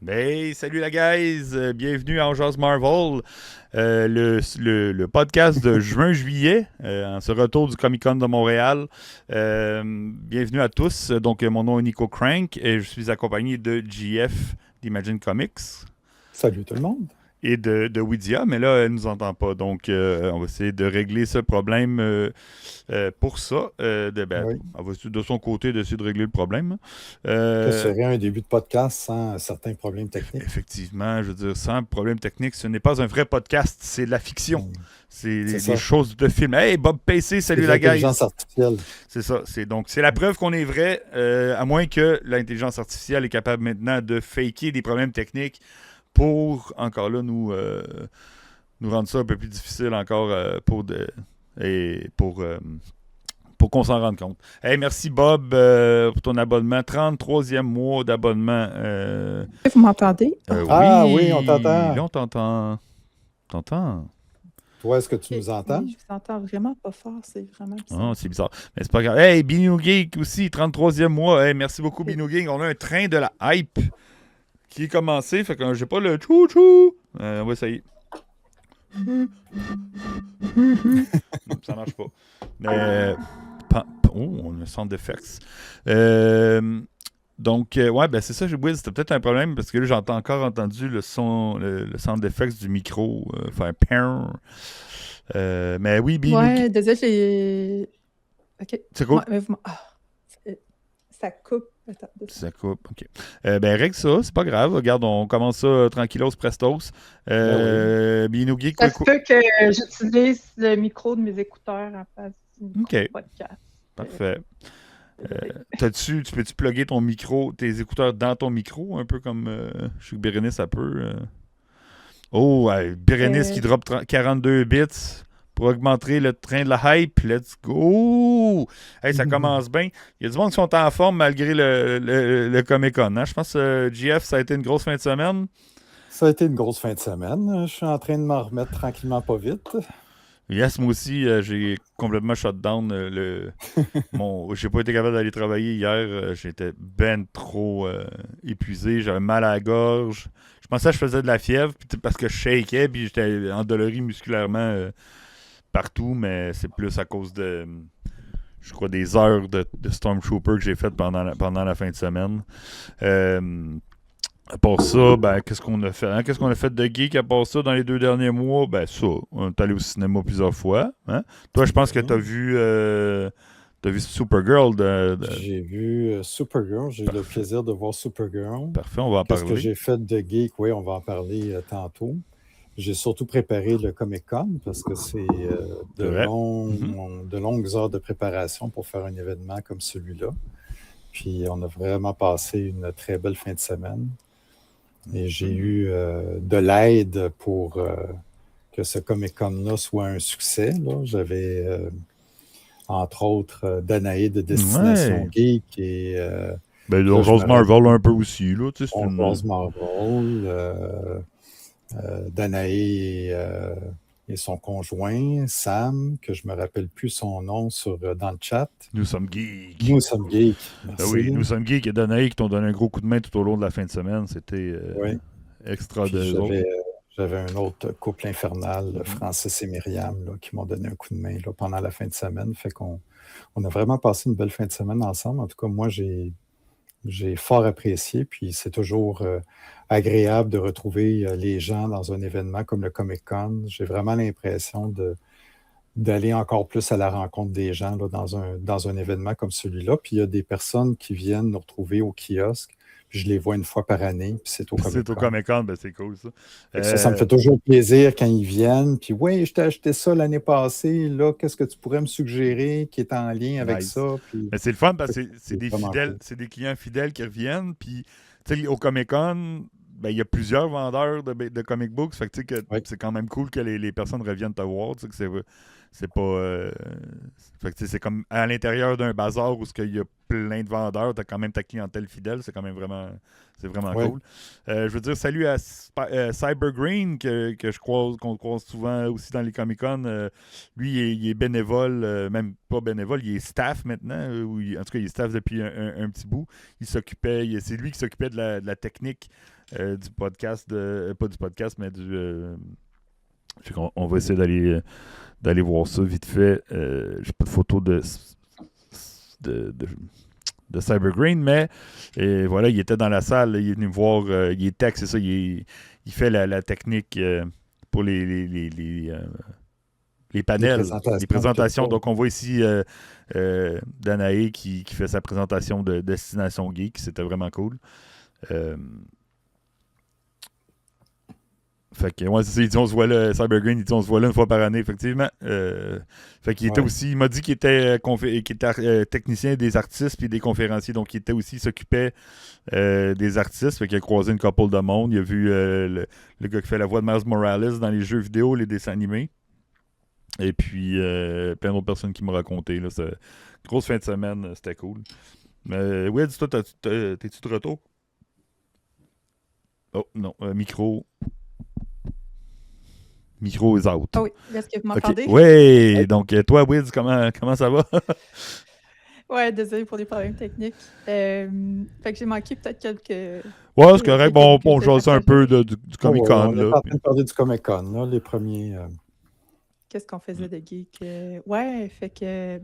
Hey, salut la guys! Bienvenue à On Jase Marvel, le podcast de juin-juillet, en ce retour du Comic-Con de Montréal. Bienvenue à tous. Donc, mon nom est Nico Crank et je suis accompagné de GF d'Imagine Comics Salut tout le monde. et de Widia, mais là, elle ne nous entend pas. Donc, on va essayer de régler ce problème pour ça. Oui. On va essayer de son côté d'essayer de régler le problème. Que Euh, serait un début de podcast sans certains problèmes techniques? Effectivement, je veux dire, sans problème technique, ce n'est pas un vrai podcast, c'est de la fiction. Hmm. C'est C'est des ça. choses de film. Hey, Bob Pacey, C'est salut de la l'intelligence guys! artificielle. C'est ça. C'est la preuve qu'on est vrai, à moins que l'intelligence artificielle est capable maintenant de faker des problèmes techniques pour, encore là, nous rendre ça un peu plus difficile encore et pour qu'on s'en rende compte. Hey, merci Bob pour ton abonnement. 33e mois d'abonnement. Vous m'entendez? Ah oui, on Oui, t'entend. là on t'entend. T'entends? Toi, est-ce que tu Ok, nous entends? oui, je vous entends vraiment pas fort, c'est vraiment Oh, bizarre. c'est bizarre. Mais c'est pas grave. Hey, Binou Geek aussi, 33e mois. Hey, merci beaucoup, Ok. Binou Geek. On a un train de la hype qui est commencé. Fait que j'ai pas le chou-chou. On va essayer. Ça marche pas. Mais. Oh, on a un sound effects. Donc, ouais, ben c'est ça, oui, c'était peut-être un problème parce que là, j'ai encore entendu le son, le sound effects du micro faire peur. Mais oui, Ouais, désolé, j'ai. Ok. c'est cool. Ouais, mais ça coupe. Attends, deux secondes. Ça coupe, ok. Ben, règle ça, c'est pas grave. Regarde, on commence ça tranquillos, prestos. Ben oui. Binougi, Ça quoi, se peut que j'utilise le micro de mes écouteurs en place du micro Ok, de podcast. parfait. Désolé. Tu peux-tu plugger ton micro, tes écouteurs dans ton micro, un peu comme je sais que Bérénice, ça peut. Oh, Bérénice qui Euh, drop 42 bits pour augmenter le train de la hype. Let's go! Hey, ça commence bien. Il y a du monde qui sont en forme malgré le Comic-Con. Hein? Je pense que GF, ça a été une grosse fin de semaine. Ça a été une grosse fin de semaine. Je suis en train de m'en remettre tranquillement pas vite. Yes, moi aussi, j'ai complètement shut down j'ai pas été capable d'aller travailler hier. J'étais ben trop épuisé. J'avais mal à la gorge. Je pensais que je faisais de la fièvre parce que je shakeais puis j'étais endolori musculairement partout, mais c'est plus à cause de, je crois, des heures de Stormtrooper que j'ai faites pendant la fin de semaine. À part ça, ben, qu'est-ce qu'on a fait? Hein? Qu'est-ce qu'on a fait de geek à part ça dans les 2 derniers mois? Ben, ça, on est allé au cinéma plusieurs fois. Hein? Toi, je pense que Oui. t'as vu Supergirl. J'ai vu Supergirl. J'ai eu le Parfait. plaisir de voir Supergirl. Parfait, on va en Qu'est-ce que parler. j'ai fait de geek? Oui, on va en parler tantôt. J'ai surtout préparé le Comic-Con parce que c'est C'est vrai. Mhm. de longues heures de préparation pour faire un événement comme celui-là. Puis on a vraiment passé une très belle fin de semaine. Et j'ai eu de l'aide pour que ce Comic-Con-là soit un succès. Là. J'avais, entre autres, Danaï de Destination Ouais. Geek et Ben, là, on je me jase rappelle, Marvel un peu aussi, là. Tu sais, c'est on une. jase Marvel, Danaï et son conjoint, Sam, que je ne me rappelle plus son nom dans le chat. Nous sommes geeks. Nous sommes geeks. Ben oui, Merci. nous sommes geeks et Danaï qui t'ont donné un gros coup de main tout au long de la fin de semaine. C'était Oui. extra Puis d'eux autres. j'avais un autre couple infernal, Mhm. Francis et Myriam, là, qui m'ont donné un coup de main là, pendant la fin de semaine. Fait qu'on a vraiment passé une belle fin de semaine ensemble. En tout cas, moi, j'ai fort apprécié. Puis c'est toujours agréable de retrouver les gens dans un événement comme le Comic-Con. J'ai vraiment l'impression d'aller encore plus à la rencontre des gens là, dans un événement comme celui-là. Puis il y a des personnes qui viennent nous retrouver au kiosque. Puis je les vois une fois par année, puis c'est au C'est au Comic-Con. Comic-Con, ben c'est cool ça. Fait que ça me Euh, fait toujours plaisir quand ils viennent. Puis, oui, je t'ai acheté ça l'année passée. Là, qu'est-ce que tu pourrais me suggérer qui est en lien avec Nice. ça? Puis, Mais c'est le fun parce fait que que c'est c'est des vraiment fidèles, cool. c'est des clients fidèles qui reviennent. Puis, tu sais, au Comic Con, ben, il y a plusieurs vendeurs de comic books. Fait que, tu sais, que Oui, c'est quand même cool que les personnes reviennent te voir. Tu sais, que c'est pas. Fait que, tu sais, c'est comme à l'intérieur d'un bazar où il y a plein de vendeurs, t'as quand même ta clientèle fidèle. C'est vraiment oui. cool. Je veux dire, salut à Cybergreen que qu'on croise souvent aussi dans les Comic Con. Lui, il est bénévole, même pas bénévole, il est staff maintenant. En tout cas, il est staff depuis un petit bout. C'est lui qui s'occupait de la technique du podcast, pas du podcast, mais du... fait qu'on- on va essayer d'aller voir ça vite fait. J'ai pas de photo de, de, de Cybergreen, mais voilà, il était dans la salle, il est venu me voir, il est tech, c'est ça, il fait la technique pour les panels, les présentations. Donc, on voit ici Danae qui fait sa présentation de Destination Geek. C'était vraiment cool. Fait que, ouais, c'est ça, il dit on se voit là, Cybergreen, il dit on se voit là une fois par année, effectivement. Fait qu'il était aussi, il m'a dit qu'il était, technicien des artistes puis des conférenciers, donc il était aussi, il s'occupait des artistes, fait qu'il a croisé une couple de monde, il a vu le gars qui fait la voix de Miles Morales dans les jeux vidéo, les dessins animés, et puis plein d'autres personnes qui m'ont raconté, là, c'est grosse fin de semaine, c'était cool. Mais ouais, dis-toi, t'es-tu de retour? Oh, non, micro is out. Ah oui, est-ce que vous m'entendez? Okay. Oui, donc toi, Wiz, comment ça va? Ouais, désolé pour les problèmes techniques. Fait que j'ai manqué peut-être quelques... Ouais, c'est correct. Bon, on jase un peu du Comic-Con. On est en train de parler du Comic-Con, là, les premiers... Qu'est-ce qu'on faisait de geek? Ouais, fait que,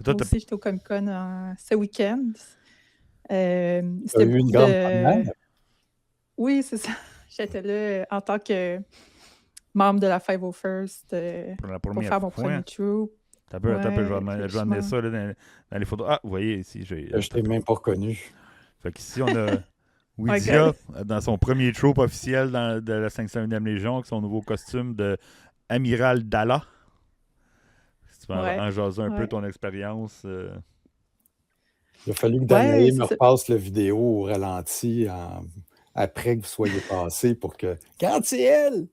moi aussi, j'étais au Comic-Con ce week-end. C'était eu une grande première? Oui, c'est ça. J'étais là en tant que membre de la 501st pour faire mon premier troop. T'as peu, je vais amener ça là, dans les photos. Ah, vous voyez ici, je t'ai même pas reconnu. Fait qu'ici, on a Widia dans son premier troop officiel de la 501e Légion, avec son nouveau costume de Amiral Dalla. Si tu veux en jaser un peu ton expérience. Il a fallu que Danae me repasse la vidéo au ralenti après que vous soyez passé pour que... Regarde, c'est elle!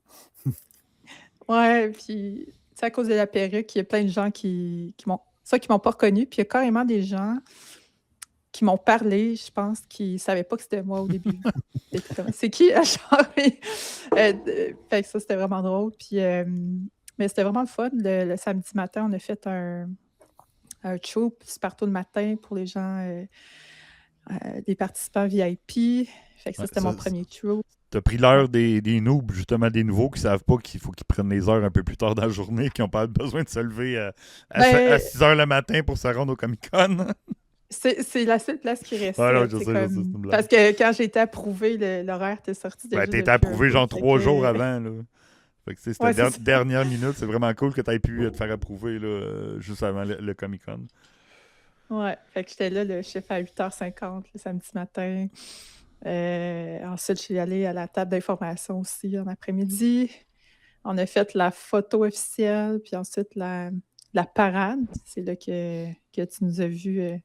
Ouais, puis à cause de la perruque, il y a plein de gens qui m'ont pas reconnu. Puis il y a carrément des gens qui m'ont parlé, je pense, qui ne savaient pas que c'était moi au début. C'est qui? Fait que ça, c'était vraiment drôle. Puis, mais c'était vraiment le fun. Le samedi matin, on a fait un troop super tôt le matin pour les gens, des participants VIP. Fait que ça, c'était mon premier troop. Tu as pris l'heure des noobs, justement, des nouveaux qui ne savent pas qu'il faut qu'ils prennent les heures un peu plus tard dans la journée, qui n'ont pas besoin de se lever à 6 h le matin pour se rendre au Comic-Con. C'est la seule place qui restait. Ouais, non, je sais, parce que quand j'ai été approuvée, l'horaire était sorti déjà. Tu été approuvé genre 3 jours avant. Là. Fait que c'était dernière minute. C'est vraiment cool que tu aies pu te faire approuver là, juste avant le Comic-Con. Ouais, fait que j'étais là, le chef à 8h50 le samedi matin. Ensuite, je suis allée à la table d'information aussi en après-midi. On a fait la photo officielle, puis ensuite la parade. C'est là que tu nous as vu,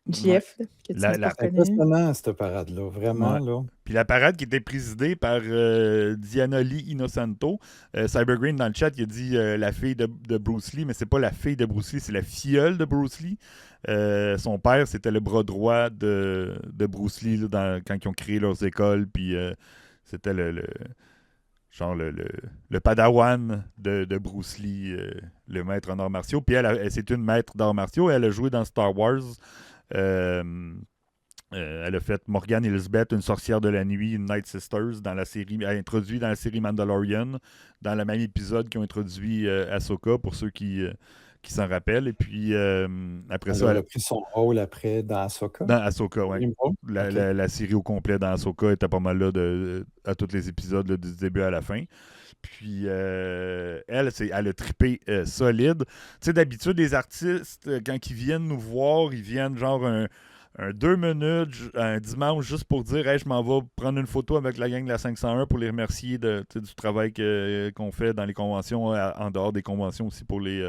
Jeff. Que tu c'est impressionnant, cette parade-là, vraiment. Là. Puis la parade qui était présidée par Diana Lee Innocento. Cybergreen, dans le chat, il a dit la fille de Bruce Lee, mais c'est pas la fille de Bruce Lee, c'est la filleule de Bruce Lee. Son père, c'était le bras droit de Bruce Lee là, quand ils ont créé leurs écoles, puis c'était le padawan de Bruce Lee, le maître en arts martiaux. Puis elle c'est une maître d'arts martiaux, elle a joué dans Star Wars. Elle a fait Morgan Elsbeth, une sorcière de la nuit, une Night Sisters, dans la série, elle a introduit dans la série Mandalorian, dans le même épisode qu'ils ont introduit Ahsoka, pour ceux qui s'en rappellent. Et puis, après ça... Elle a pris son rôle après dans Ahsoka. Dans Ahsoka, oui. La série au complet dans Ahsoka était pas mal là à tous les épisodes, là, du début à la fin. Puis, elle a trippé solide. Tu sais, d'habitude, les artistes, quand ils viennent nous voir, ils viennent genre un 2 minutes, un dimanche, juste pour dire hey, je m'en vais prendre une photo avec la gang de la 501 pour les remercier du travail qu'on fait dans les conventions, en dehors des conventions aussi pour les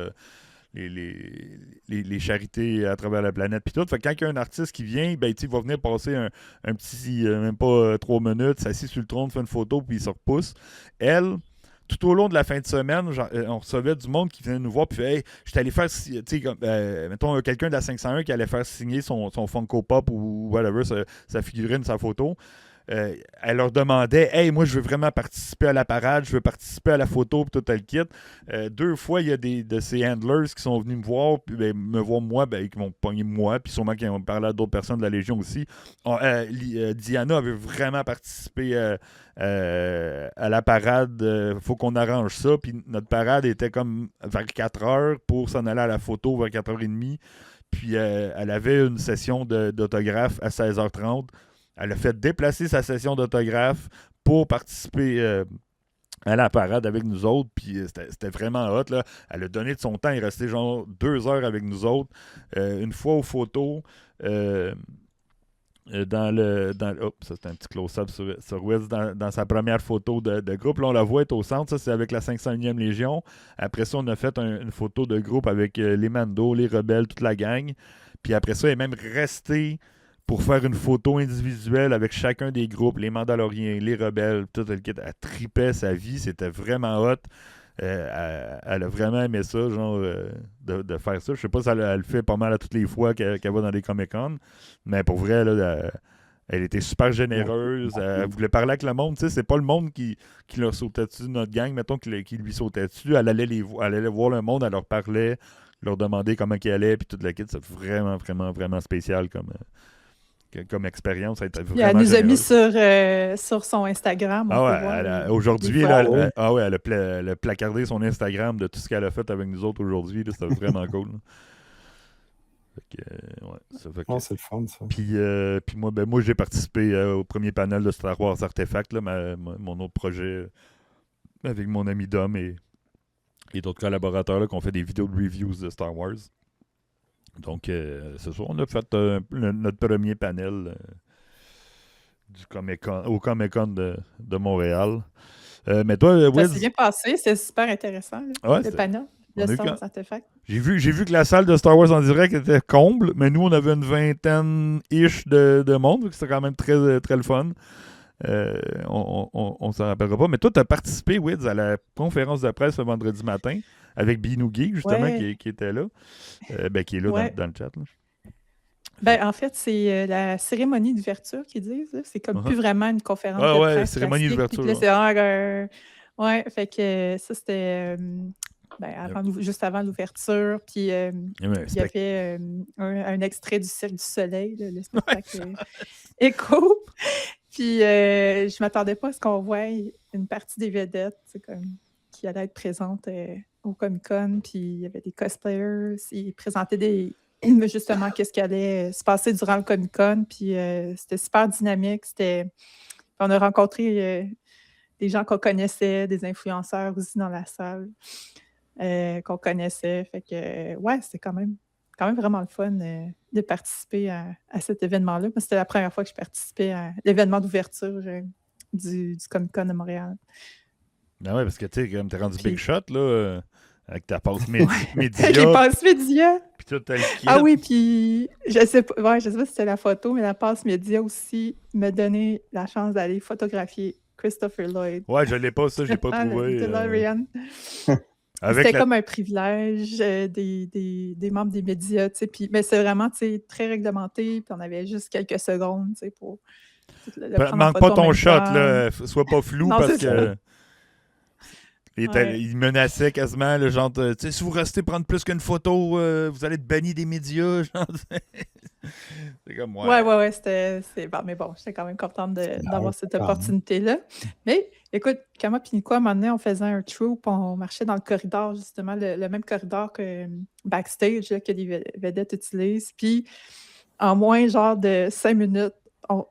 charités à travers la planète puis tout. Fait que quand il y a un artiste qui vient, ben, il va venir passer un petit, même pas 3 minutes, s'assit sur le trône, fait une photo, puis il se repousse. Elle, tout au long de la fin de semaine, on recevait du monde qui venait nous voir, puis hey, je suis allé faire, tu sais, mettons, quelqu'un de la 501 qui allait faire signer son Funko Pop ou whatever, sa figurine, sa photo. elle leur demandait « Hey, moi, je veux vraiment participer à la parade, je veux participer à la photo, puis tout le kit. » 2 fois, il y a de ces handlers qui sont venus me voir, puis me voir moi, qui m'ont pogné moi, puis sûrement qui ont parlé à d'autres personnes de la Légion aussi. Diana avait vraiment participé à la parade. Faut qu'on arrange ça, puis notre parade était comme vers 4 heures pour s'en aller à la photo vers 4h30. Puis elle avait une session d'autographe à 16h30. Elle a fait déplacer sa session d'autographe pour participer à la parade avec nous autres. Puis c'était vraiment hot, là. Elle a donné de son temps. Il restait genre 2 heures avec nous autres. Une fois aux photos, ça c'est un petit close-up sur Wiz, dans sa première photo de groupe. Là, on la voit être au centre. Ça, c'est avec la 501e Légion. Après ça, on a fait une photo de groupe avec les Mandos, les Rebelles, toute la gang. Puis après ça, elle est même restée pour faire une photo individuelle avec chacun des groupes, les Mandaloriens, les Rebelles, tout le kit. Elle tripait sa vie, c'était vraiment hot. Elle a vraiment aimé ça, genre, de faire ça. Je sais pas si elle le fait pas mal à toutes les fois qu'elle va dans les Comic-Con, mais pour vrai, là, elle était super généreuse. Elle voulait parler avec le monde. Tu sais, c'est pas le monde qui leur sautait dessus, notre gang, mettons, qui lui sautait dessus. Elle allait voir le monde, elle leur parlait, leur demandait comment ils allaient, puis toute la kit. C'est vraiment, vraiment, vraiment spécial comme expérience. Elle était vraiment Elle nous a mis généreuse. sur son Instagram. Ah on peut ouais, voir aujourd'hui, des là, photos. elle a placardé son Instagram de tout ce qu'elle a fait avec nous autres aujourd'hui. Là. C'était vraiment cool. Là. Fait que, ouais, ça fait que... Oh, c'est le fun, ça. Puis moi, j'ai participé au premier panel de Star Wars Artefact, là, mon autre projet avec mon ami Dom et d'autres collaborateurs là, qui ont fait des vidéos de reviews de Star Wars. Donc, ce soir, on a fait notre premier panel au Comic-Con de Montréal. Mais toi, Ça Wiz... s'est bien passé, c'est super intéressant, là, Ouais, le panel de Star Wars Artefact. J'ai vu que la salle de Star Wars en direct était comble, mais nous, on avait une vingtaine-ish de monde, donc c'était quand même très, très le fun. On s'en rappellera pas. Mais toi, tu as participé, Wiz, à la conférence de presse le vendredi matin avec Binou Geek, justement, qui était là. Qui est là dans le chat. Là. En fait, c'est la cérémonie d'ouverture qu'ils disent. Là. C'est comme plus vraiment une conférence de presse. Ouais, cérémonie d'ouverture. Ouais, fait que ça, c'était juste avant l'ouverture. Puis il y avait un extrait du Cirque du Soleil, là, le spectacle Écho. Puis je m'attendais pas à ce qu'on voie une partie des vedettes qui allaient être présentes au Comic-Con. Puis il y avait des cosplayers. Ils présentaient justement qu'est-ce qui allait se passer durant le Comic-Con. Puis c'était super dynamique. On a rencontré des gens qu'on connaissait, des influenceurs aussi dans la salle qu'on connaissait. Fait que c'était quand même vraiment le fun de participer à cet événement-là. C'était la première fois que je participais à l'événement d'ouverture du Comic-Con de Montréal. Ben ouais, parce que tu sais, comme t'es rendu big shot, là, avec ta passe média. Avec les passes médias. Puis tout le kit. Ah oui, puis je sais pas si c'était la photo, mais la passe média aussi m'a donné la chance d'aller photographier Christopher Lloyd. Ouais, je l'ai pas, ça, j'ai pas trouvé. C'était comme un privilège des membres des médias, tu sais, mais c'est vraiment, tu sais, très réglementé, puis on avait juste quelques secondes, tu sais, pour le prendre en manque photo pas ton shot, temps. là, sois pas flou, non, parce que... Il menaçait quasiment, le genre, si vous restez prendre plus qu'une photo, vous allez être banni des médias. Genre. C'est comme, ouais, mais bon, j'étais quand même contente d'avoir cette opportunité-là. Mais écoute, Kama et Nico, à un moment donné, on faisait un troop, on marchait dans le corridor, justement, le même corridor que backstage là, que les vedettes utilisent. Puis, en moins genre de 5 minutes, on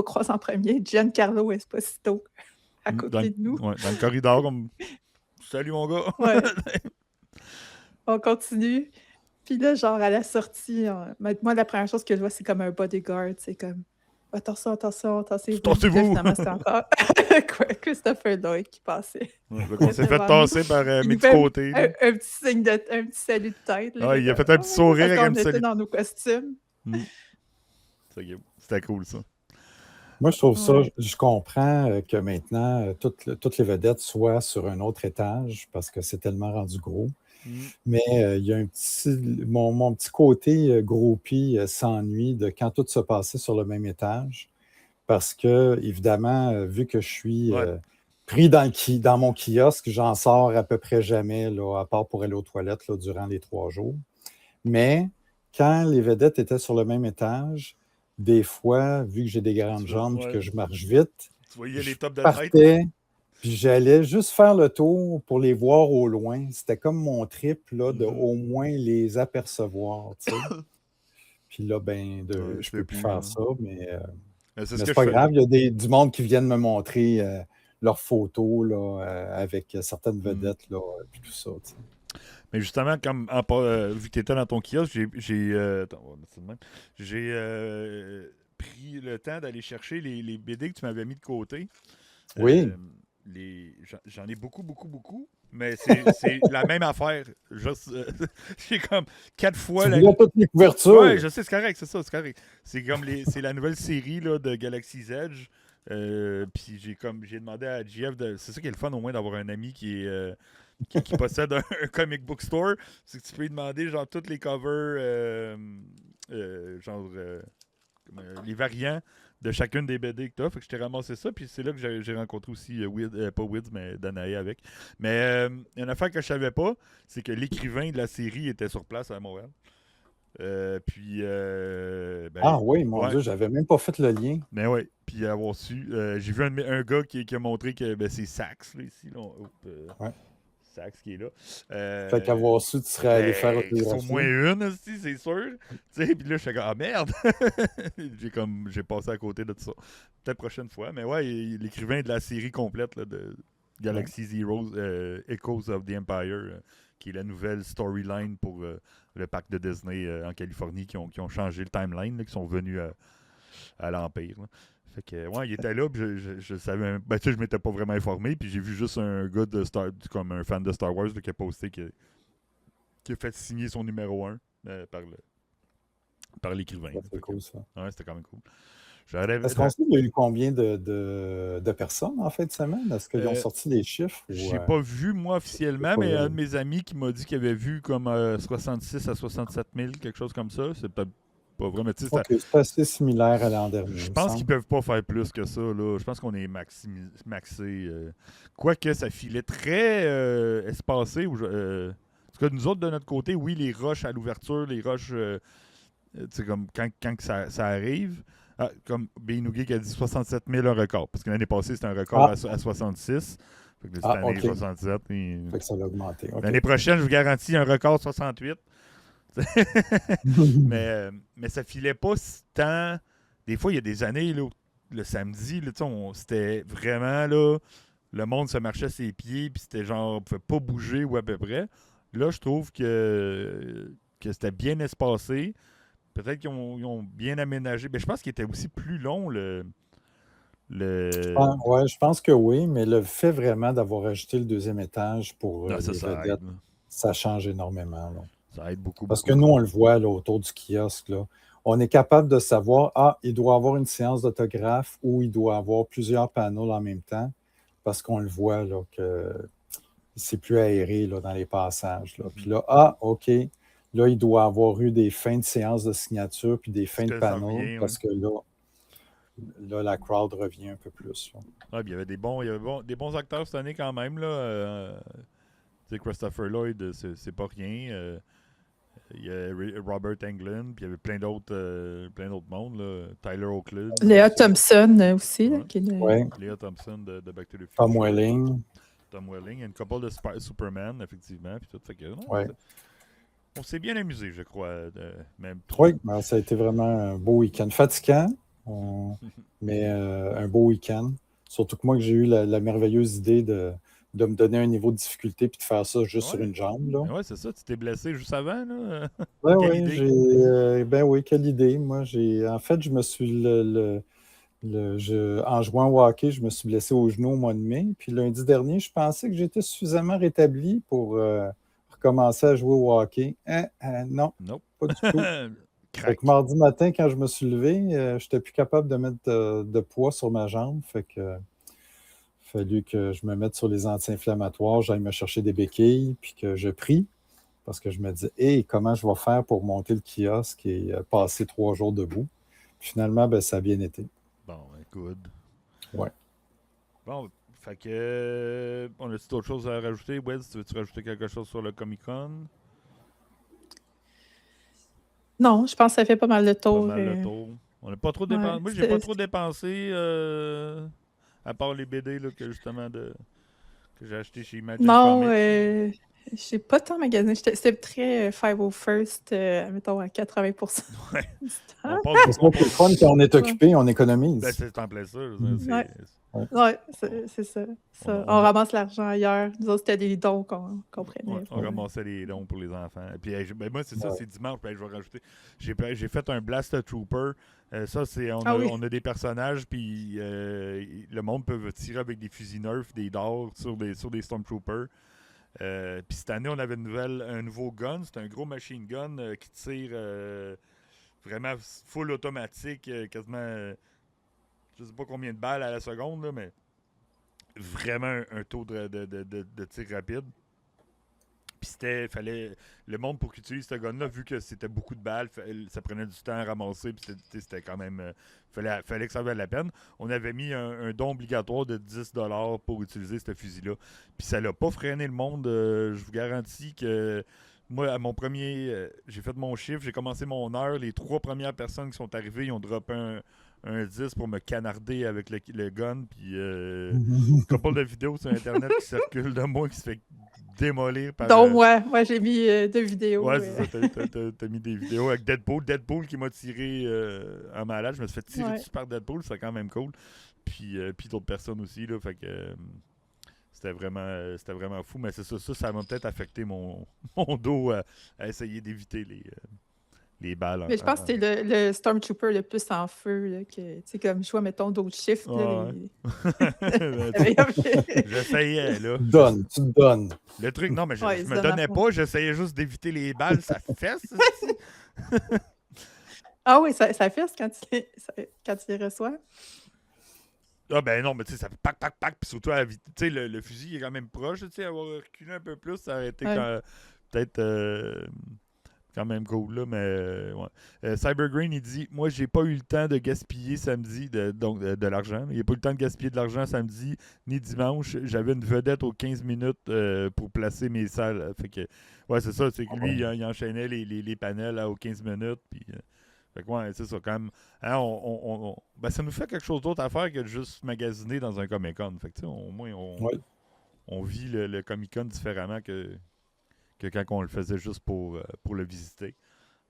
croise en premier Giancarlo Esposito à côté de nous. Ouais, dans le corridor, comme salut mon gars. Ouais. On continue. Puis là, genre à la sortie, moi, la première chose que je vois, c'est comme un bodyguard. C'est comme attention. Tassez-vous. Finalement, c'est encore Christopher Lloyd qui passait. Ouais, on s'est fait tasser par mes petits côtés. Un petit salut de tête. Là, il a fait un petit sourire avec un petit salut. On était dans nos costumes. C'était cool, ça. Moi, je trouve ça, je comprends que maintenant, toutes les vedettes soient sur un autre étage parce que c'est tellement rendu gros. Mais il y a mon petit côté groupie s'ennuie de quand tout se passait sur le même étage. parce que, évidemment, vu que je suis Ouais. pris dans mon kiosque, j'en sors à peu près jamais, là, à part pour aller aux toilettes là, durant les 3 jours. Mais quand les vedettes étaient sur le même étage, des fois, vu que j'ai des grandes jambes et Ouais. que je marche vite, Tu voyais les je tops de tête. partais, puis j'allais juste faire le tour pour les voir au loin. C'était comme mon trip là, de au moins les apercevoir. Tu sais. Puis là, ben, Ouais, je c'est peux plus plus, faire ça, mais c'est ce mais que c'est je pas fais. grave. Il y a du monde qui viennent me montrer leurs photos là, avec certaines vedettes là, puis tout ça. Tu sais. Mais justement, comme vu que tu étais dans ton kiosque, attends, on va mettre ça de même. J'ai pris le temps d'aller chercher les BD que tu m'avais mis de côté. Oui. J'en ai beaucoup, beaucoup, beaucoup. Mais c'est la même affaire. Juste, j'ai comme 4 fois Tu la. voulais toutes les couvertures. Ouais, je sais, c'est correct, c'est ça, c'est correct. C'est comme c'est la nouvelle série là, de Galaxy's Edge. Puis j'ai demandé à JF c'est ça qui est le fun au moins d'avoir un ami qui possède un comic book store, c'est que tu peux lui demander genre toutes les covers, les variants de chacune des BD que tu as. Fait que je t'ai ramassé ça, puis c'est là que j'ai rencontré aussi pas Wids, mais Danae avec. Mais une affaire que je savais pas, c'est que l'écrivain de la série était sur place à Montréal. Ah oui, mon ouais. Dieu, j'avais même pas fait le lien. Ben oui, puis avoir su. J'ai vu un gars qui a montré que c'est Sax, là, ici. Là, Ouais. Sax qui est là. Fait qu'avoir su, tu serais allé faire C'est au moins autographier. une, aussi, c'est sûr. Tu sais, puis là, je suis comme, ah merde! j'ai passé à côté de tout ça. Peut-être prochaine fois. Mais ouais, l'écrivain de la série complète là, de Galaxy Zeroes, Echoes of the Empire, qui est la nouvelle storyline pour le parc de Disney en Californie, qui ont changé le timeline, là, qui sont venus à l'Empire. Là. Fait que, ouais, il était là, puis je savais même. Ben, tu sais, je m'étais pas vraiment informé, puis j'ai vu juste un gars comme un fan de Star Wars, là, qui a posté, qui a fait signer son numéro 1 par l'écrivain. C'est cool, ça. Ouais, c'était quand même cool. Est-ce qu'on sait il y a eu combien de personnes en fin de semaine? Est-ce qu'ils ont sorti des chiffres? J'ai pas vu, moi, officiellement, mais un de mes amis qui m'a dit qu'il avait vu comme 66 à 67 000, quelque chose comme ça. C'est peut-être pas vrai, mais tu sais, OK, c'est assez similaire à l'an dernier. je pense qu'ils peuvent pas faire plus que ça. Là. Je pense qu'on est maxé. Quoique ça filait très espacé. En tout cas, nous autres, de notre côté, oui, les rushs à l'ouverture, les rushs, comme quand ça arrive. Comme Beinougué qui a dit 67 000 un record. Parce que l'année passée, c'était un record à 66. Fait que cette année, OK. 67. Fait que ça va augmenter. Okay. L'année prochaine, je vous garantis un record 68. mais ça filait pas tant. Des fois, il y a des années, là, le samedi, là, c'était vraiment là, le monde se marchait ses pieds, puis c'était genre, on pouvait pas bouger ou à peu près. Là, je trouve que c'était bien espacé. Peut-être qu'ils ont bien aménagé. Mais je pense qu'il était aussi plus long Ouais, je pense que oui, mais le fait vraiment d'avoir ajouté le deuxième étage pour les vedettes, ça change énormément. Là. Ça aide beaucoup. Parce que nous, on le voit là, autour du kiosque. Là. On est capable de savoir, il doit avoir une séance d'autographe ou il doit avoir plusieurs panneaux en même temps parce qu'on le voit là, que c'est plus aéré là, dans les passages. Là. Puis là, OK, là, il doit avoir eu des fins de séance de signature puis des fins de panneaux parce que là, la crowd revient un peu plus. Ouais, il y avait des bons acteurs cette année quand même. Christopher Lloyd, c'est pas rien. Il y a Robert Englund, puis il y avait plein d'autres mondes. Là. Tyler Oakley. Léa Thompson aussi. Ouais. Là, qui est Léa Thompson de Back to the Future. Tom Welling. Il y a une couple de Superman, effectivement. Puis tout, fait que, ouais. On s'est bien amusé, je crois. Même oui, ça a été vraiment un beau week-end. Fatigant, mais un beau week-end. Surtout que moi, j'ai eu la merveilleuse idée de me donner un niveau de difficulté puis de faire ça juste sur une jambe. Oui, c'est ça. Tu t'es blessé juste avant. Là. Oui, quelle idée. Moi, en fait, je me suis en jouant au hockey, je me suis blessé au genou au mois de mai. Puis lundi dernier, je pensais que j'étais suffisamment rétabli pour recommencer à jouer au hockey. Non, pas du tout. Fait que mardi matin, quand je me suis levé, je n'étais plus capable de mettre de poids sur ma jambe. Fait que il a fallu que je me mette sur les anti-inflammatoires, j'aille me chercher des béquilles, puis que je prie. Parce que je me dis, comment je vais faire pour monter le kiosque et passer 3 jours debout? Puis finalement, ça a bien été. Bon, Good. Ouais. Bon, fait que. On a-tu d'autres choses à rajouter? Wes, veux-tu rajouter quelque chose sur le Comic-Con? Non, je pense que ça fait pas mal de Pas tour. mal le tour. On n'a pas trop Ouais, dépensé. Moi, j'ai pas trop dépensé, à part les BD là, que justement que j'ai acheté chez Imagine Non, Comics. j'ai pas tant magasiné. C'était très 501st, mettons, à 80% Ouais. du On temps. part C'est ça qui est le fun, quand on est Ouais. occupé, on Ben, économise. c'est en plein ça. Ouais. Ouais. Ouais, c'est ça. On ramasse l'argent ailleurs. Nous autres, c'était des dons qu'on prenait. On ramassait les dons pour les enfants. Et puis, moi, c'est ça, Ouais. c'est dimanche. Ben, je vais rajouter. J'ai fait un Blast Trooper. Ça, c'est Ah oui. on a des personnages, puis le monde peut tirer avec des fusils Nerf, des dards sur des Stormtroopers. Puis cette année, on avait un nouveau gun. C'est un gros machine gun qui tire vraiment full automatique, quasiment, je sais pas combien de balles à la seconde, là, mais vraiment un taux de tir rapide. Puis fallait le monde pour qu'il utilise ce gun-là, vu que c'était beaucoup de balles, ça prenait du temps à ramasser, puis c'était quand même, fallait que ça vaille la peine. On avait mis un don obligatoire de 10$ pour utiliser ce fusil-là. Puis ça l'a pas freiné le monde, je vous garantis que moi, à mon premier, j'ai fait mon chiffre, j'ai commencé mon heure, les 3 premières personnes qui sont arrivées, ils ont droppé un 10 pour me canarder avec le gun, puis couple de vidéos sur Internet qui circulent de moi qui se fait démolir par... Donc, moi, j'ai mis 2 vidéos. Ouais, c'est ça, t'as mis des vidéos avec Deadpool qui m'a tiré en malade. Je me suis fait tirer dessus par Deadpool, c'est quand même cool. Puis d'autres personnes aussi, là, fait que... C'était vraiment fou, mais c'est ça m'a peut-être affecté mon dos à essayer d'éviter les balles. Mais je pense que c'était le Stormtrooper le plus en feu, là, que, tu sais, comme je vois, mettons, d'autres chiffres. J'essayais, là. Tu te donnes. Le truc, non, mais je me donnais pas, j'essayais juste d'éviter les balles, ça fesse. Ah oui, ça fesse quand tu les reçois. Ah ben non, mais tu sais, ça fait pac, puis surtout, tu sais, le fusil est quand même proche, tu sais, avoir reculé un peu plus, ça aurait été peut-être quand même cool, là, mais ouais. Cybergreen, il dit, moi, j'ai pas eu le temps de gaspiller samedi, de l'argent, il a pas eu le temps de gaspiller de l'argent samedi, ni dimanche, j'avais une vedette aux 15 minutes pour placer mes salles, fait que, ouais, c'est ça, c'est que lui, il enchaînait les panels là, aux 15 minutes, puis... Fait que ouais, c'est ça, quand même. Hein, ben, ça nous fait quelque chose d'autre à faire que de juste magasiner dans un Comic-Con. Fait que, au moins, on vit le Comic-Con différemment que quand on le faisait juste pour le visiter.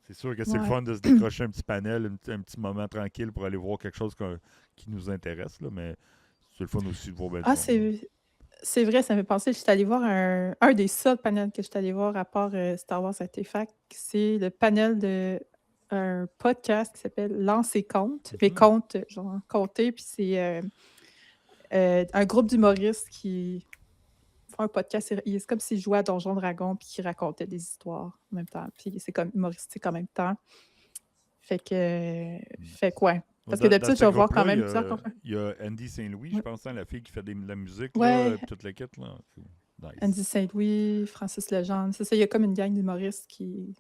C'est sûr que c'est le fun de se décrocher un petit panel, un petit moment tranquille pour aller voir quelque chose qui nous intéresse, là, mais c'est le fun aussi de voir ben c'est vrai, ça me fait penser, je suis allée voir un des seuls panels que je suis allée voir à part Star Wars Artefact, c'est le panel de un podcast qui s'appelle Lance et Compte. Mais Compte, genre compter, puis c'est un groupe d'humoristes qui font un podcast. C'est comme s'ils jouaient à Donjons Dragons puis qu'ils racontaient des histoires en même temps. Puis c'est comme humoristique en même temps. Fait que ouais. Parce que d'habitude, je vais voir quand même plusieurs conférences. Il y a Andy Saint-Louis, je pense, la fille qui fait de la musique, ouais. là, toute la quête. Là. Nice. Andy Saint-Louis, Francis Legendre. C'est ça, il y a comme une gang d'humoristes qui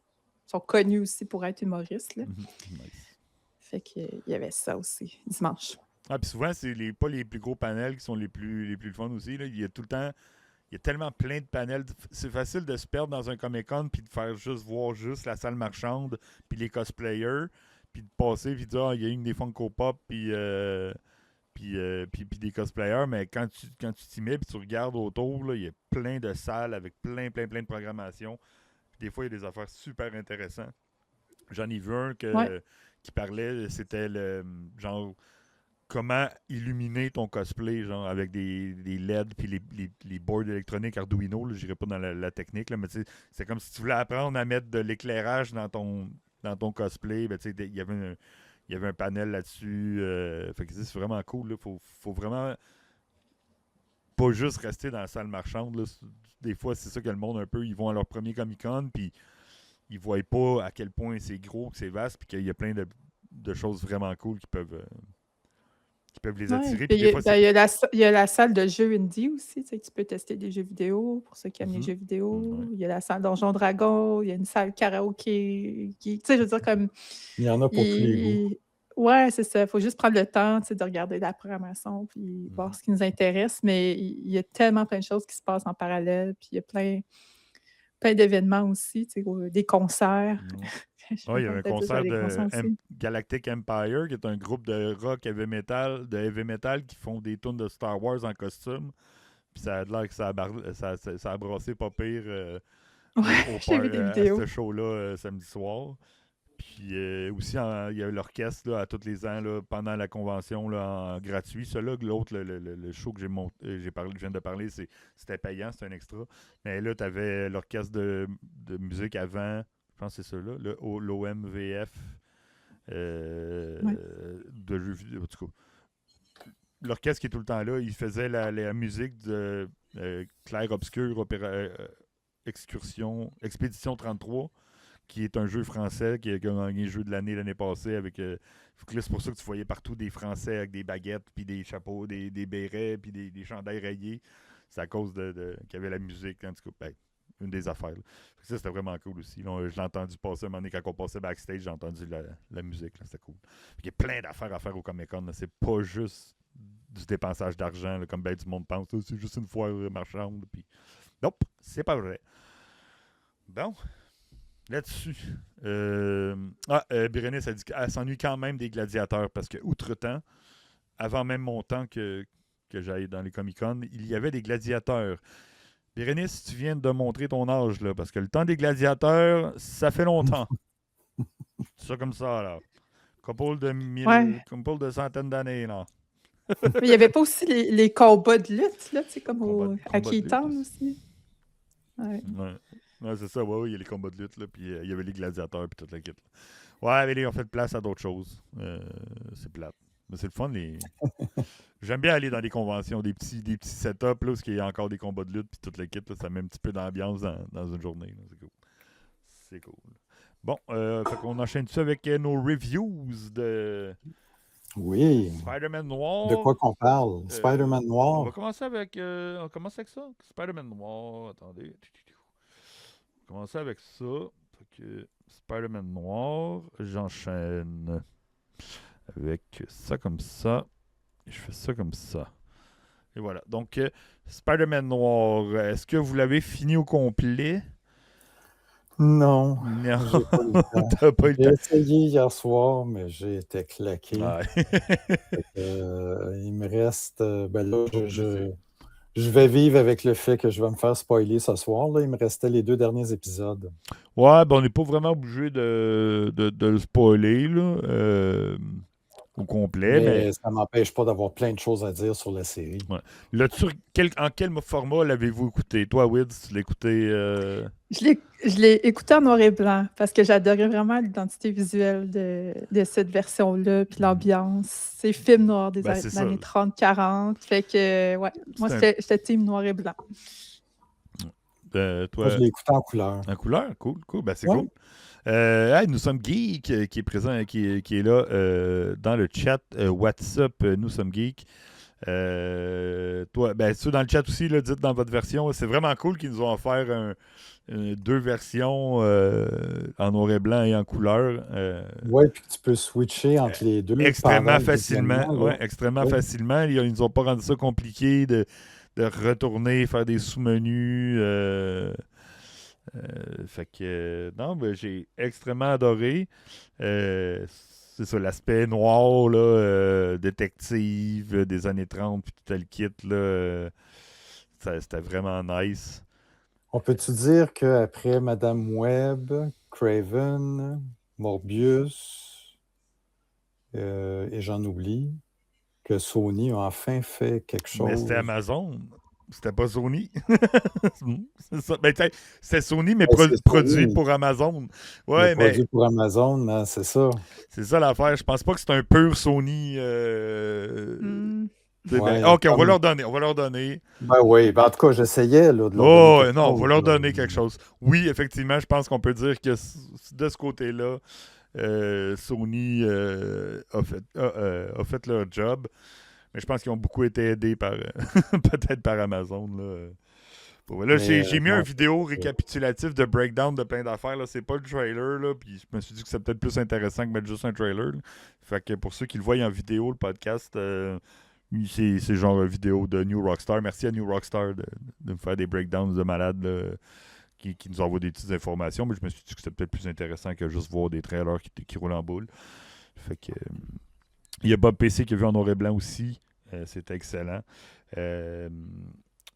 sont connus aussi pour être humoristes. Là. Nice. Fait qu'il y avait ça aussi, dimanche. Ah, puis souvent, c'est pas les plus gros panels qui sont les plus fun aussi. Là. Il y a tout le temps... Il y a tellement plein de panels. C'est facile de se perdre dans un Comic-Con puis de faire voir juste la salle marchande puis les cosplayers puis de passer puis de dire il y a une des Funko Pop puis des cosplayers, mais quand tu t'y mets puis tu regardes autour, là, il y a plein de salles avec plein de programmations. Puis des fois, il y a des affaires super intéressantes. J'en ai vu un qui parlait, c'était le genre comment illuminer ton cosplay, genre avec des LED puis les boards électroniques Arduino. Je n'irai pas dans la technique, là, mais c'est comme si tu voulais apprendre à mettre de l'éclairage dans ton cosplay. Ben, il y avait un panel là-dessus. Fait que c'est vraiment cool. Il faut vraiment pas juste rester dans la salle marchande. Là. Des fois, c'est ça que le monde un peu, ils vont à leur premier Comic-Con puis ils voient pas à quel point c'est gros, que c'est vaste, puis qu'il y a plein de choses vraiment cool qui peuvent les attirer. Il y a la salle de jeux indie aussi, tu peux tester des jeux vidéo pour ceux qui aiment les jeux vidéo. Il y a la salle Donjon Dragon, il y a une salle karaoké. Tu sais, je veux dire, comme... Il y en a pour tous les goûts. Ouais, c'est ça. Il faut juste prendre le temps, tu sais, de regarder la programmation puis voir Mhm. ce qui nous intéresse. Mais il y a tellement plein de choses qui se passent en parallèle. Puis il y a plein d'événements aussi, tu sais, des concerts. Ouais. Je sais Ouais, pas il y si on avait un était tous à concert des de concerts aussi. Galactic Empire, qui est un groupe de rock heavy metal qui font des tunes de Star Wars en costume. Puis ça a l'air que ça a brassé pas pire Ouais, j'ai vu des à ce vidéos. show-là samedi soir. Puis aussi, il y a l'orchestre là, à tous les ans là, pendant la convention là, en gratuit. Celui-là, l'autre, le show que je viens de parler, c'était payant, c'était un extra. Mais là, tu avais l'orchestre de musique avant, je pense que c'est celui-là, l'OMVF Ouais. de jeux vidéo. En tout cas, l'orchestre qui est tout le temps là, il faisait la musique de Clair Obscur Expédition 33 qui est un jeu français qui a gagné le jeu de l'année l'année passée avec c'est pour ça que tu voyais partout des Français avec des baguettes puis des chapeaux, des bérets puis des chandails rayés. C'est à cause qu'il y avait la musique en tout cas, une des affaires. Ça c'était vraiment cool aussi. Là, je l'ai entendu passer un moment donné quand on passait backstage, j'ai entendu la musique, là, c'était cool. Il y a plein d'affaires à faire au Comic-Con, là. C'est pas juste du dépensage d'argent là, comme ben du monde pense, c'est juste une foire marchande puis nope, c'est pas vrai. Bon, là-dessus. Bérénice a dit qu'elle s'ennuie quand même des gladiateurs parce que, outre-temps, avant même mon temps que j'aille dans les Comic-Con, il y avait des gladiateurs. Bérénice, tu viens de montrer ton âge, là, parce que le temps des gladiateurs, ça fait longtemps. C'est ça comme ça, là. Ouais. Couple de centaines d'années, là. Mais il n'y avait pas aussi les combats de lutte, là, tu sais, comme à Combat de lutte Keystone aussi. aussi. Ouais. Ouais, c'est ça, ouais, il y a les combats de lutte, là, puis il y avait les gladiateurs, puis toute la kit. Ouais, mais ils ont fait place à d'autres choses. C'est plate. Mais c'est le fun, J'aime bien aller dans des conventions, des petits setups, là, où il y a encore des combats de lutte, puis toute la kit, là, ça met un petit peu d'ambiance dans une journée, là. C'est cool. C'est cool. Bon, fait qu'on enchaîne tout ça avec nos reviews de Oui. Spider-Man De Noir. quoi qu'on parle? Spider-Man On va Noir? commencer avec ça. Spider-Man Noir. Attendez. On va commencer avec ça. Fait que Spider-Man Noir, j'enchaîne avec ça comme ça. Et je fais ça comme ça. Et voilà. Donc, Spider-Man Noir, est-ce que vous l'avez fini au complet? Non, Non, j'ai pas eu le temps. t'as pas eu le J'ai temps. essayé hier soir, mais j'ai été claqué. Ouais. Il me reste. Ben là, Pas obligé. je vais vivre avec le fait que je vais me faire spoiler ce soir. Là. Il me restait les 2 derniers épisodes. Ouais, ben on n'est pas vraiment obligé de le spoiler là, au complet, mais Mais ça ne m'empêche pas d'avoir plein de choses à dire sur la série. ouais. En quel format l'avez-vous écouté? Toi, Wids, tu l'as écouté Je l'ai écouté en noir et blanc parce que j'adorais vraiment l'identité visuelle de cette version-là, puis l'ambiance. C'est film noir des Ben, c'est ça. années 30-40. Fait que, ouais, moi, C'est j'étais team noir et blanc. Moi, toi, je l'ai écouté en couleur. en couleur? Cool. Ben, c'est Ouais. cool. Hey, nous sommes Geek qui est présent, qui est là dans le chat. WhatsApp, nous sommes Geek. Toi, ben, ceux dans le chat aussi, là, dites dans votre version. C'est vraiment cool qu'ils nous ont offert 2 versions en noir et blanc et en couleur. Oui, puis tu peux switcher entre les deux. Extrêmement pendant le facilement. visionnement, Ouais, là. extrêmement Oui. facilement. Ils nous ont pas rendu ça compliqué de retourner, faire des sous-menus. Fait que non, ben, j'ai extrêmement adoré. C'est ça, l'aspect noir, là, détective des années 30 puis tout le kit, là, c'était vraiment nice. On peut-tu dire qu'après Madame Web, Craven, Morbius, et j'en oublie, que Sony a enfin fait quelque Mais c'était chose. Amazon. C'était pas Sony. C'est ça. Ben, c'était Sony, mais Ben, c'est produit Sony, pour Amazon. mais Ouais, mais produit pour Amazon, hein, c'est ça. c'est ça l'affaire. Je pense pas que c'est un pur Sony. Hmm. Ouais, OK, on va comme... leur donner. On va leur donner. Ben oui, ben en tout cas, j'essayais là, de leur donner Oh, quelque non, on chose. va leur Là. donner quelque chose. Oui, effectivement, je pense qu'on peut dire que de ce côté-là, Sony a fait leur job. Mais je pense qu'ils ont beaucoup été aidés par peut-être par Amazon. Là. Ouais, là, Mais j'ai mis un non, vidéo récapitulatif de breakdown de plein d'affaires. Là. C'est pas le trailer, là, puis je me suis dit que c'est peut-être plus intéressant que mettre juste un trailer. Là. Fait que pour ceux qui le voient en vidéo, le podcast, c'est genre une vidéo de New Rockstar. Merci à New Rockstar de me faire des breakdowns de malades là, qui nous envoient des petites informations, mais je me suis dit que c'était peut-être plus intéressant que juste voir des trailers qui roulent en boule. Fait que il y a Bob PC qui a vu en noir et blanc aussi. C'était excellent.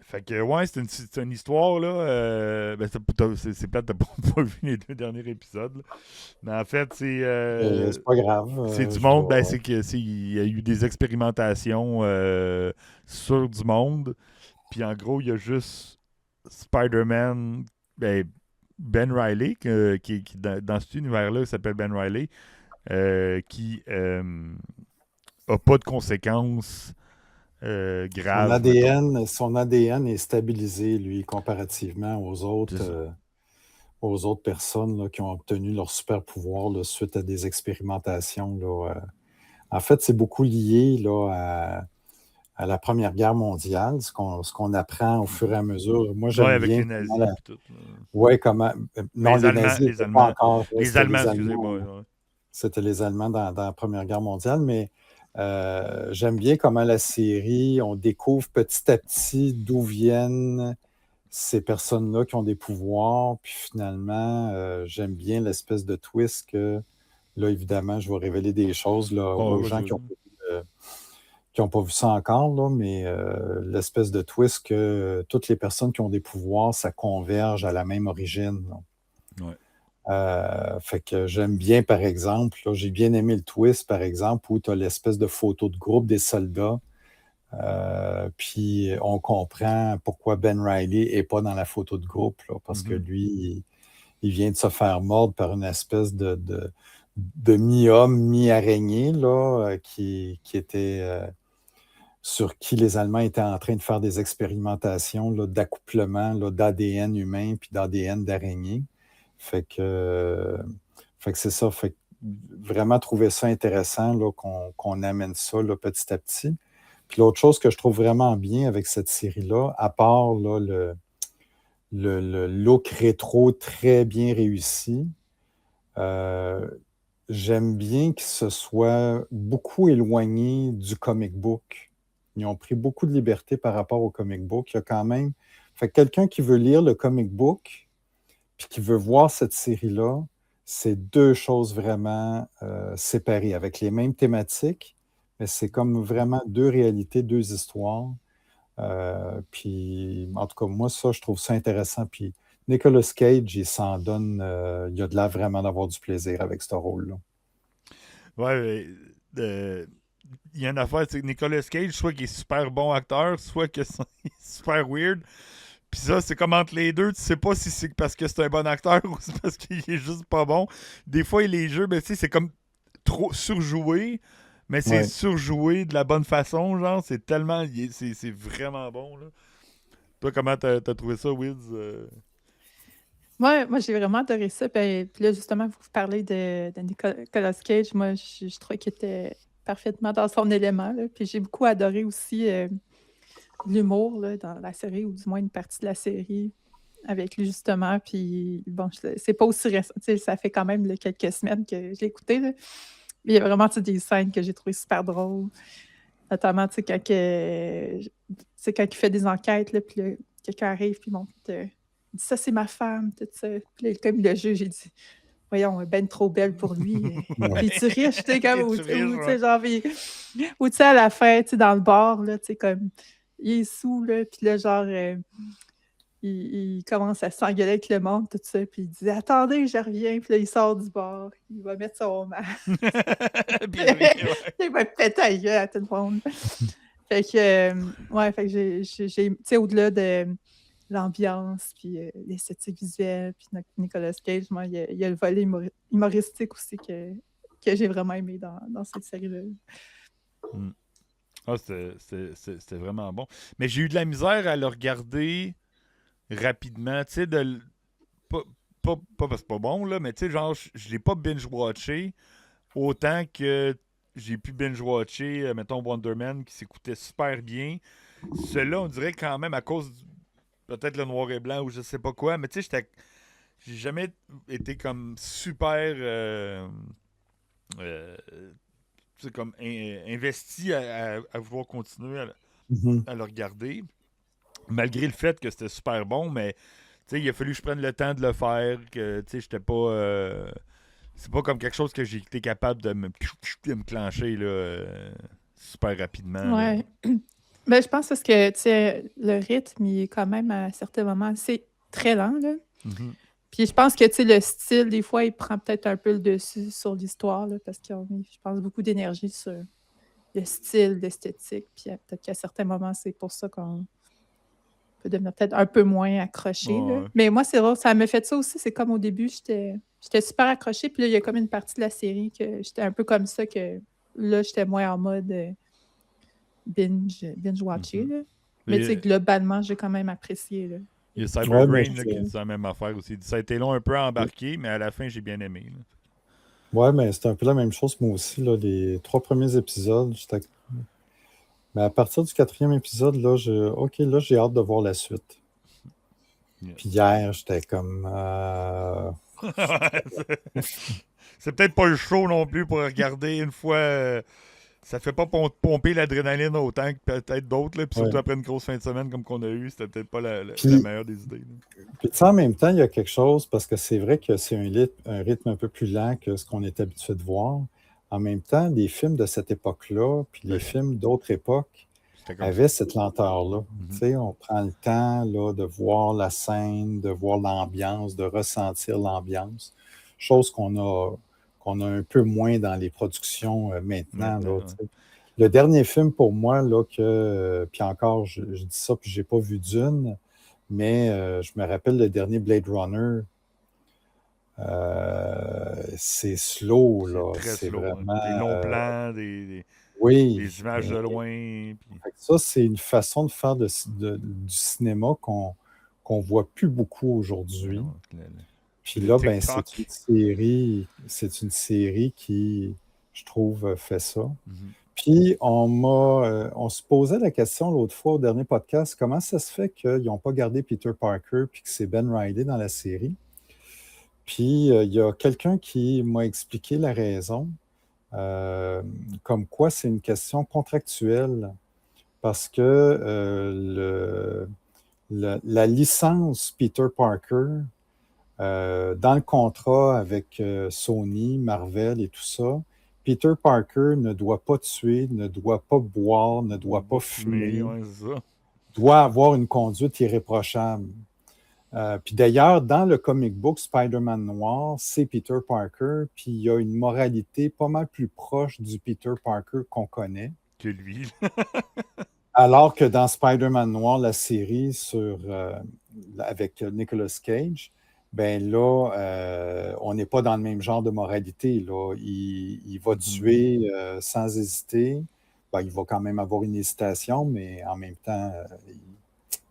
Fait que, ouais, c'est une histoire, là. Ben, c'est plate, t'as pas vu les 2 derniers épisodes. Là. Mais en fait, c'est pas grave. c'est du Je monde. Ben, vais... il y a eu des expérimentations sur du monde. Puis en gros, il y a juste Spider-Man, Ben Riley, qui dans cet univers-là, il s'appelle Ben Riley, qui a pas de conséquences Son graves, mettons. son ADN est stabilisé, lui, comparativement C'est ça. aux autres personnes là, qui ont obtenu leur super pouvoir là, suite à des expérimentations. Là, En fait, c'est beaucoup lié là, à la Première Guerre mondiale, ce qu'on apprend au fur et à mesure. Moi, Ouais, j'aime avec bien les comment nazis puis tout. ouais, comment. Ben, Non, les nazis Les n'étaient pas Allemands. encore. Les C'était Allemands, les excusez-moi. Allemands. Ouais. C'était les Allemands dans la Première Guerre mondiale, mais j'aime bien comment la série, on découvre petit à petit d'où viennent ces personnes-là qui ont des pouvoirs, puis finalement, j'aime bien l'espèce de twist que, là, évidemment, je vais révéler des choses là, Oh, aux vas-y, gens vas-y. qui ont pas vu ça encore, là, mais l'espèce de twist que toutes les personnes qui ont des pouvoirs, ça converge à la même origine. Là. Ouais. Fait que j'aime bien, par exemple, là, j'ai bien aimé le twist, par exemple, où tu as l'espèce de photo de groupe des soldats. Puis on comprend pourquoi Ben Riley n'est pas dans la photo de groupe, là, parce que Mhm. lui, il vient de se faire mordre par une espèce de mi-homme, mi-araignée, là, qui était sur qui les Allemands étaient en train de faire des expérimentations là, d'accouplement là, d'ADN humain puis d'ADN d'araignée. Fait que, euh, fait que c'est ça. Fait que vraiment trouver ça intéressant là, qu'on amène ça là, petit à petit. Puis l'autre chose que je trouve vraiment bien avec cette série-là, à part là, le look rétro très bien réussi, euh, j'aime bien que ce soit beaucoup éloigné du comic book. Ils ont pris beaucoup de liberté par rapport au comic book. Il y a quand même. Fait que quelqu'un qui veut lire le comic book puis qui veut voir cette série-là, c'est deux choses vraiment séparées, avec les mêmes thématiques, mais c'est comme vraiment deux réalités, deux histoires. Puis, en tout cas, moi, ça, je trouve ça intéressant. Puis, Nicolas Cage, il s'en donne, il a de l'air vraiment d'avoir du plaisir avec ce rôle-là. Ouais, il y a une affaire, c'est que Nicolas Cage, soit qu'il est super bon acteur, soit qu'il est super weird. Puis ça, c'est comme entre les deux, tu sais pas si c'est parce que c'est un bon acteur ou c'est parce qu'il est juste pas bon. Des fois, les jeux, ben, tu sais, c'est comme trop surjoué, mais c'est Ouais. surjoué de la bonne façon, genre, c'est tellement, c'est vraiment bon, là. Toi, comment t'as trouvé ça, Wiz? Moi, j'ai vraiment adoré ça. Puis là, justement, vous parlez de Nicolas Cage. Moi, je trouvais qu'il était parfaitement dans son élément. Là. Puis j'ai beaucoup adoré aussi l'humour là, dans la série, ou du moins une partie de la série avec lui, justement. Puis bon, c'est pas aussi récent. Tu sais, ça fait quand même là, quelques semaines que je l'ai écouté. Là. Mais il y a vraiment tu sais, des scènes que j'ai trouvées super drôles. Notamment, tu sais, quand il fait des enquêtes, là, puis là, quelqu'un arrive, puis bon, il dit ça, c'est ma femme, tout ça. Puis là, comme le juge, j'ai dit, voyons, ben trop belle pour lui. Ouais. Puis tu riche, tu sais, comme, T'es-tu riche, ou, tu ouais? sais, genre, ou tu sais, à la fin, tu sais, dans le bar, là, tu sais, comme, il est sous, là, puis là, genre, il commence à s'engueuler avec le monde, tout ça, puis il dit, attendez, je reviens, puis là, il sort du bar, il va mettre son masque. Puis il revient, ouais. Il va péter la gueule à tout le monde. Fait que, ouais, fait que tu sais, au-delà de l'ambiance, puis l'esthétique visuelle, puis Nicolas Cage, moi, il y a le volet humoristique aussi que j'ai vraiment aimé dans cette série-là. Hmm. Ah, c'était vraiment bon. Mais j'ai eu de la misère à le regarder rapidement, tu sais, pas, pas parce que c'est pas bon, là, mais tu sais, genre, je l'ai pas binge-watché autant que j'ai pu binge-watcher, mettons, Wonder Man, qui s'écoutait super bien. Celui-là, on dirait quand même, à cause peut-être le noir et blanc ou je sais pas quoi, mais tu sais, j'ai jamais été comme super euh, tu sais, comme investi à vouloir continuer Mhm. à le regarder, malgré le fait que c'était super bon, mais tu sais, il a fallu que je prenne le temps de le faire, que tu sais, j'étais pas. C'est pas comme quelque chose que j'ai été capable de me clencher là, super rapidement. Là. Ouais. Ben, je pense parce que, tu sais, le rythme, il est quand même à certains moments assez très lent, là. Mhm. Puis je pense que, tu sais, le style, des fois, il prend peut-être un peu le dessus sur l'histoire, là, parce qu'on met, je pense, beaucoup d'énergie sur le style, l'esthétique. Puis peut-être qu'à certains moments, c'est pour ça qu'on peut devenir peut-être un peu moins accroché, là. Ouais. Mais moi, c'est vrai, ça me fait ça aussi. C'est comme au début, j'étais super accrochée. Puis là, il y a comme une partie de la série que j'étais un peu comme ça, que là, j'étais moins en mode binge-watcher, Mhm. là. Mais tu sais, Et globalement, j'ai quand même apprécié, là. il y a Ouais, mais Cyberbrain là, qui dit la même affaire aussi. Ça a été long un peu à embarquer, mais à la fin, j'ai bien aimé. Là. ouais, mais c'est un peu la même chose, moi aussi. Là, les 3 premiers épisodes, mais à partir du 4e épisode, là, OK, là, j'ai hâte de voir la suite. Yeah. Puis hier, j'étais comme. C'est peut-être pas le show non plus pour regarder une fois. Ça fait pas pomper l'adrénaline autant que peut-être d'autres. Là. Puis surtout Ouais. après une grosse fin de semaine comme qu'on a eu, c'était peut-être pas la Puis, meilleure des idées. Là. puis tu sais, en même temps, il y a quelque chose, parce que c'est vrai que c'est un rythme un peu plus lent que ce qu'on est habitué de voir. En même temps, les films de cette époque-là, puis les Ben, films d'autres époques, c'était comme ça. avaient cette lenteur-là. Tu Mhm. sais, on prend le temps là, de voir la scène, de voir l'ambiance, de ressentir l'ambiance, chose qu'on a un peu moins dans les productions maintenant. Maintenant, Là, ouais. tu sais. Le dernier film pour moi, là, puis encore, je dis ça, puis je n'ai pas vu Dune, mais je me rappelle le dernier Blade Runner. C'est slow, C'est là. très C'est slow. Hein. vraiment. Des longs euh, plans, oui, des images de mais loin. Puis... fait que ça, c'est une façon de faire du cinéma qu'on voit plus beaucoup Mais aujourd'hui. non, Puis le là, ben, TikTok. c'est une série qui, je trouve, fait ça. Mhm. Puis on se posait la question l'autre fois au dernier podcast, comment ça se fait qu'ils n'ont pas gardé Peter Parker puis que c'est Ben Reilly dans la série? Puis il y a quelqu'un qui m'a expliqué la raison, euh, comme quoi c'est une question contractuelle parce que la licence Peter Parker, dans le contrat avec Sony, Marvel et tout ça, Peter Parker ne doit pas tuer, ne doit pas boire, ne doit pas Fumé, fumer, ouais, c'est ça. doit avoir une conduite irréprochable. Puis d'ailleurs, dans le comic book Spider-Man Noir, c'est Peter Parker, puis il y a une moralité pas mal plus proche du Peter Parker qu'on connaît. Que lui. Alors que dans Spider-Man Noir, la série avec Nicolas Cage, ben là, on n'est pas dans le même genre de moralité. Là. Il va tuer sans hésiter. Ben, il va quand même avoir une hésitation, mais en même temps,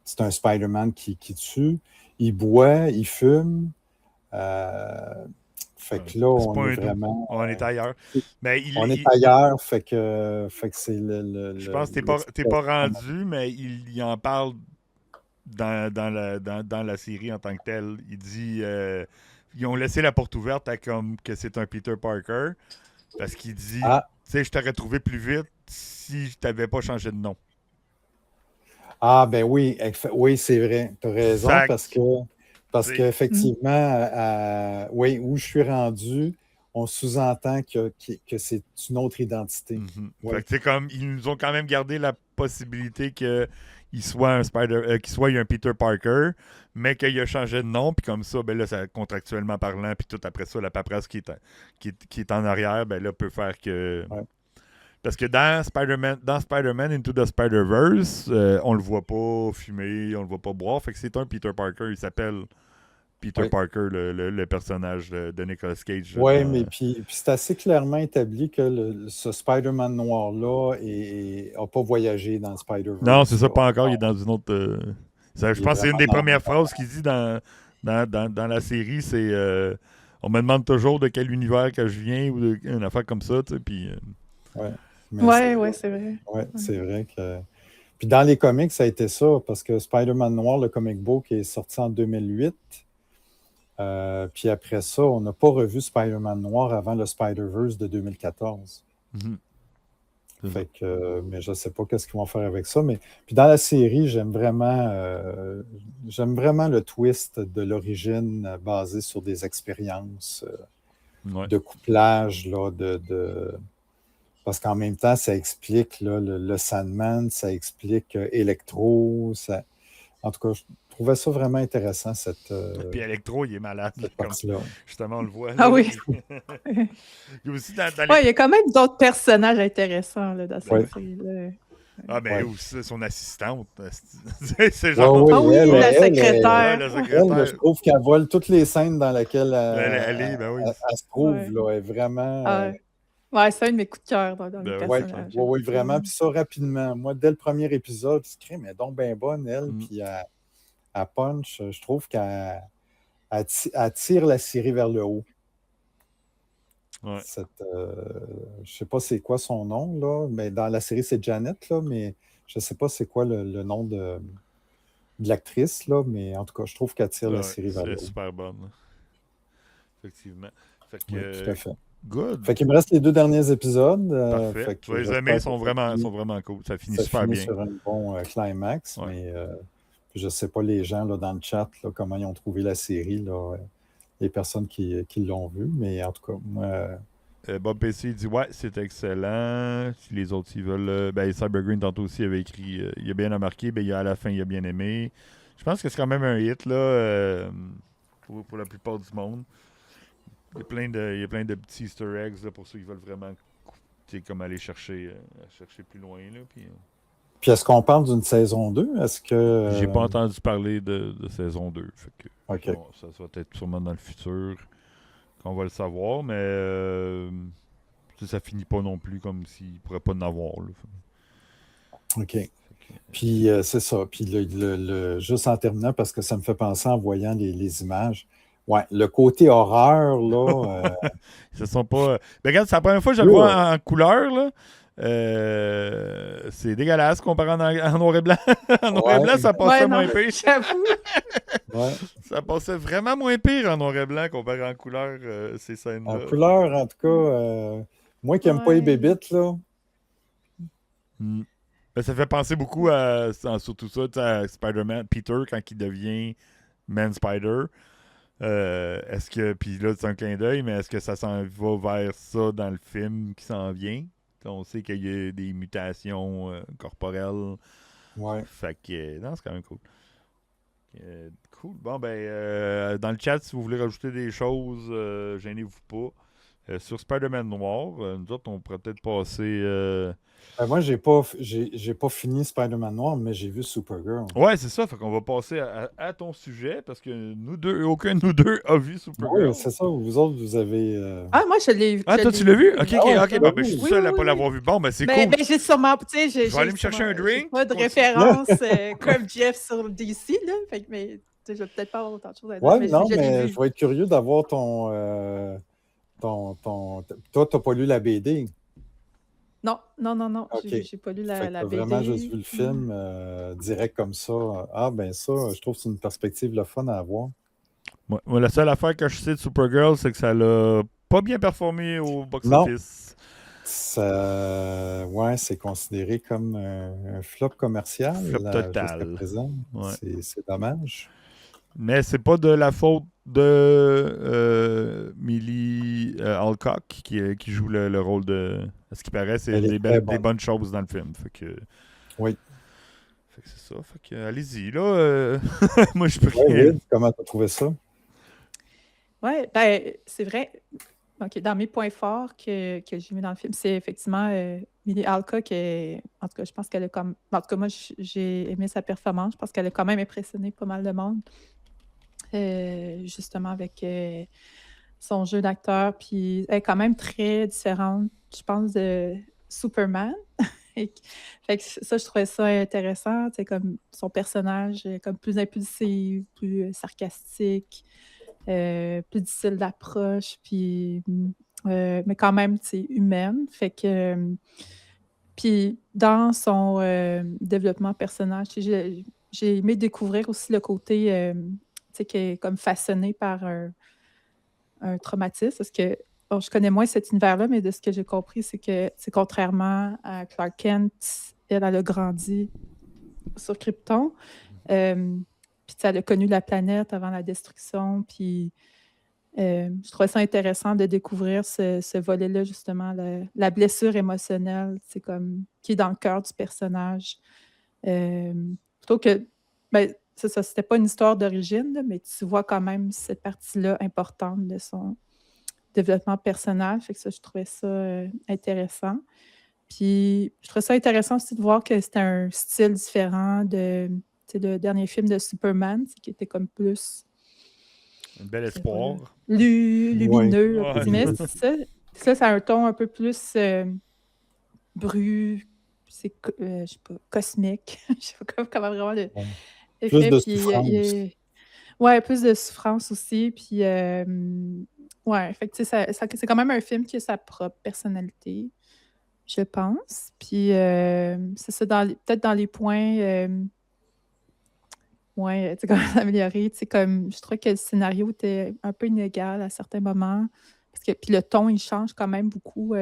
c'est un Spider-Man qui tue. Il boit, il fume. Fait que là, C'est on pas est un doux. vraiment. On est ailleurs. Mais On est ailleurs, fait que c'est je pense que t'es pas l'expression. rendu, mais il en parle dans la série en tant que telle. Il dit ils ont laissé la porte ouverte à comme que c'est un Peter Parker parce qu'il dit Ah, tu sais, je t'aurais trouvé plus vite si je t'avais pas changé de nom. Ah, ben oui, oui, c'est vrai. Tu as raison Fac, parce tu Mm. qu'effectivement, oui, où je suis rendu, on sous-entend que c'est une autre identité. Oui. Fait que c'est comme ils nous ont quand même gardé la possibilité que il soit un qu'il soit un Peter Parker, mais qu'il a changé de nom, puis comme ça, ben là, ça, contractuellement parlant, puis tout après ça, la paperasse qui est en arrière, ben là, peut faire que. Ouais. Parce que dans Spider-Man Into the Spider-Verse, on le voit pas fumer, on le voit pas boire, fait que c'est un Peter Parker, il s'appelle Peter Oui, Parker, le personnage de Nicolas Cage ouais, mais dans. puis c'est assez clairement établi que ce Spider-Man noir-là n'a pas voyagé dans le Non, c'est Spider-Verse, ça, là. pas encore. Il est dans une autre. Je Il est pense que c'est une vraiment des dans le premières phrases qu'il dit dans la série. C'est on me demande toujours de quel univers que je viens ou une affaire comme ça. Tu sais, puis, ouais. Mais Ouais, ouais, c'est vrai. ouais, Ouais. c'est vrai que. Puis dans les comics, ça a été ça, parce que Spider-Man Noir, le comic book, est sorti en 2008. Puis après ça, on n'a pas revu Spider-Man Noir avant le Spider-Verse de 2014. Fait que, mais je ne sais pas qu'est-ce qu'ils vont faire avec ça. Mais puis dans la série, j'aime vraiment le twist de l'origine basé sur des expériences de couplage, là, parce qu'en même temps, ça explique là, le Sandman, ça explique Electro. En tout cas, je trouvais ça vraiment intéressant, Puis Electro, il est malade. cette partie-là. Justement, on le voit. Ah oui. Il y a aussi dans il y a quand même d'autres personnages intéressants là, dans cette série-là. Ah, ben aussi, son assistante. C'est genre. La secrétaire. Elle, je trouve qu'elle vole toutes les scènes dans lesquelles elle se trouve. Là, elle est vraiment. C'est un de mes coups de cœur dans les personnages. Oui, vraiment. Puis ça, rapidement. Moi, dès le premier épisode, je dis, mais donc bien bonne, elle. Puis à Punch, je trouve qu'elle tire la série vers le haut. Ouais. Je sais pas c'est quoi son nom, là, mais dans la série, c'est Janet, là, mais je sais pas c'est quoi le nom de l'actrice, là, mais en tout cas, je trouve qu'elle tire la série vers le haut. C'est super bonne. Effectivement. Oui, tout à fait. Good. Fait qu'il me reste les 2 derniers épisodes. Parfait. Les aimés sont vraiment cool. Ça finit super bien. Sur un bon climax, mais je ne sais pas les gens là, dans le chat, là, comment ils ont trouvé la série, là, les personnes qui l'ont vue, mais en tout cas, moi... Bob PC dit c'est excellent. Si les autres ils veulent. Cyber Green tantôt aussi avait écrit il a bien remarqué, à la fin il a bien aimé. Je pense que c'est quand même un hit là, pour la plupart du monde. Il y a plein de petits Easter eggs là, pour ceux qui veulent vraiment comme aller chercher plus loin. Là, Puis est-ce qu'on parle d'une saison 2? Est-ce que. J'ai pas entendu parler de saison 2. Fait que, OK. Bon, ça va être sûrement dans le futur qu'on va le savoir, mais ça finit pas non plus comme s'il pourrait pas en avoir. Là. OK. Puis c'est ça. Puis juste en terminant, parce que ça me fait penser en voyant les images. Ouais, le côté horreur, là. Ils se sont pas. Regarde, c'est la première fois que je le vois en couleur, là. C'est dégueulasse comparé en noir et blanc. En noir et blanc, ça passait moins pire. J'avoue. Ça passait vraiment moins pire en noir et blanc comparé en couleur, ces scènes-là. En couleur, en tout cas, moi qui n'aime pas les bébites, là. Ça fait penser beaucoup à surtout ça, à Spider-Man, Peter, quand il devient Man Spider. Est-ce que. Puis là, c'est un clin d'œil, mais est-ce que ça s'en va vers ça dans le film qui s'en vient? On sait qu'il y a des mutations corporelles. Ouais. Fait que. Non, c'est quand même cool. Cool. Bon, dans le chat, si vous voulez rajouter des choses, gênez-vous pas. Sur Spider-Man Noir, nous autres, on pourrait peut-être passer. Moi, j'ai pas fini Spider-Man Noir, mais j'ai vu Supergirl. Ouais, c'est ça. Fait qu'on va passer à ton sujet parce que aucun de nous deux a vu Supergirl. Oui, c'est ça. Vous autres, vous avez. Moi, je l'ai vu. Ah, toi, tu l'as vu? Ok. Je suis seul à pas oui. l'avoir vu. Bon, c'est cool. Mais j'ai sûrement. Je vais aller me chercher un drink. Pas de référence comme Jeff sur DC, là. Fait que, mais je vais peut-être pas avoir autant de choses à dire. Ouais, non, mais je vais être curieux d'avoir ton. Toi, t'as pas lu la BD. Non. Okay. J'ai pas lu la BD. Vraiment juste vu le film direct comme ça. Ça, je trouve que c'est une perspective le fun à avoir. Moi, la seule affaire que je sais de Supergirl, c'est que ça l'a pas bien performé au box-office. C'est considéré comme un flop commercial. Flop total. Jusqu'à présent. Ouais. C'est dommage. Mais c'est pas de la faute de Millie Alcock qui joue le rôle de... À ce qui paraît, c'est des bonnes choses dans le film. Fait que... Oui. Fait que c'est ça. Fait que allez-y, là. Moi, je peux rien. Comment tu as trouvé ça? Ouais, c'est vrai. OK, dans mes points forts que j'ai mis dans le film, c'est effectivement Millie Alcock. En tout cas, je pense qu'elle a comme... En tout cas, moi, j'ai aimé sa performance. Je pense qu'elle a quand même impressionné pas mal de monde. Justement, avec son jeu d'acteur. Puis elle est quand même très différente, je pense, de Superman. Fait que ça, je trouvais ça intéressant. Comme son personnage comme plus impulsif, plus sarcastique, plus difficile d'approche, puis mais quand même humaine. Fait que Puis dans son développement personnage, j'ai aimé découvrir aussi le côté, tu sais, qui est comme façonné par un traumatisme. Parce que bon, je connais moins cet univers-là, mais de ce que j'ai compris, c'est que contrairement à Clark Kent, elle a grandi sur Krypton. Puis elle a connu la planète avant la destruction. Puis je trouvais ça intéressant de découvrir ce volet-là, justement, la blessure émotionnelle, c'est comme qui est dans le cœur du personnage. Plutôt que, ben, c'est ça, c'était pas une histoire d'origine, là, mais tu vois quand même cette partie-là importante de son développement personnel. Fait que ça, je trouvais ça intéressant. Puis je trouvais ça intéressant aussi de voir que c'était un style différent de le dernier film de Superman, qui était comme plus Un bel je sais pas, là, espoir. lumineux, Ouais. optimiste. Ça a un ton un peu plus c'est je sais pas, cosmique. Je sais pas comment vraiment le Ouais. le Plus fait. de Puis souffrance. ouais, plus de souffrance aussi. Puis ouais, fait que tu sais, c'est quand même un film qui a sa propre personnalité, je pense. Puis c'est ça, peut-être dans les points ouais, tu sais, comment s'améliorer, tu sais, comme je trouvais que le scénario était un peu inégal à certains moments. Parce que, puis le ton, il change quand même beaucoup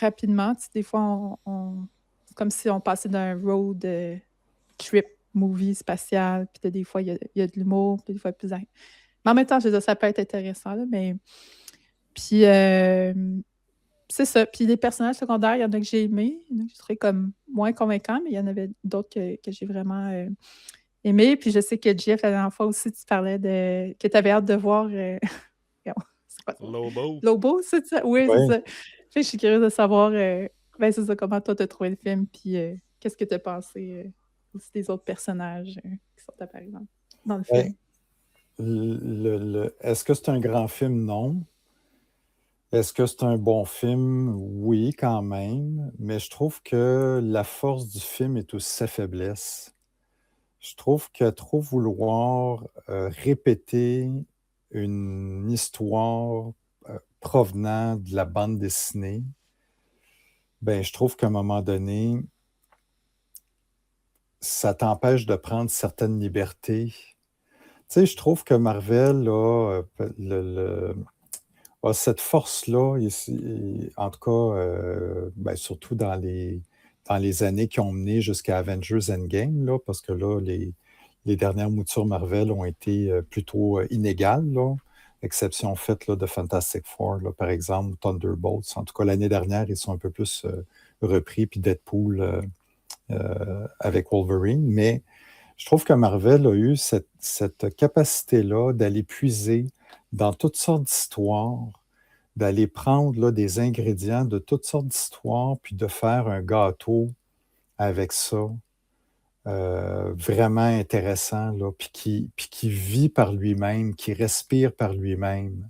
rapidement. Tu sais, des fois, c'est comme si on passait d'un road trip movie spatial, puis des fois, il y a de l'humour, puis des fois, plus. Mais en même temps, je veux dire, ça peut être intéressant, là, mais. Puis, c'est ça. Puis les personnages secondaires, il y en a que j'ai aimés, il y en a que je trouvais comme moins convaincants, mais il y en avait d'autres que j'ai vraiment aimé. Puis je sais que Jeff, la dernière fois aussi, tu parlais que tu avais hâte de voir. C'est quoi son nom? Lobo. Lobo, c'est ça? Oui, c'est Ouais. ça. Fait que je suis curieuse de savoir, ben, c'est ça, comment toi, tu as trouvé le film, puis qu'est-ce que tu as pensé aussi des autres personnages qui sont apparus dans le Ben, film. est-ce que c'est un grand film? Non. Est-ce que c'est un bon film? Oui, quand même. Mais je trouve que la force du film est aussi sa faiblesse. Je trouve que trop vouloir répéter une histoire provenant de la bande dessinée, ben, je trouve qu'à un moment donné, ça t'empêche de prendre certaines libertés. Tu sais, je trouve que Marvel a cette force-là, en tout cas, ben, surtout dans les années qui ont mené jusqu'à Avengers Endgame, là, parce que là, les dernières moutures Marvel ont été plutôt inégales, là, exception faite là, de Fantastic Four, là, par exemple, Thunderbolts. En tout cas, l'année dernière, ils sont un peu plus repris, puis Deadpool avec Wolverine. Mais je trouve que Marvel a eu cette capacité-là d'aller puiser dans toutes sortes d'histoires, d'aller prendre là, des ingrédients de toutes sortes d'histoires, puis de faire un gâteau avec ça, vraiment intéressant, là, puis qui vit par lui-même, qui respire par lui-même.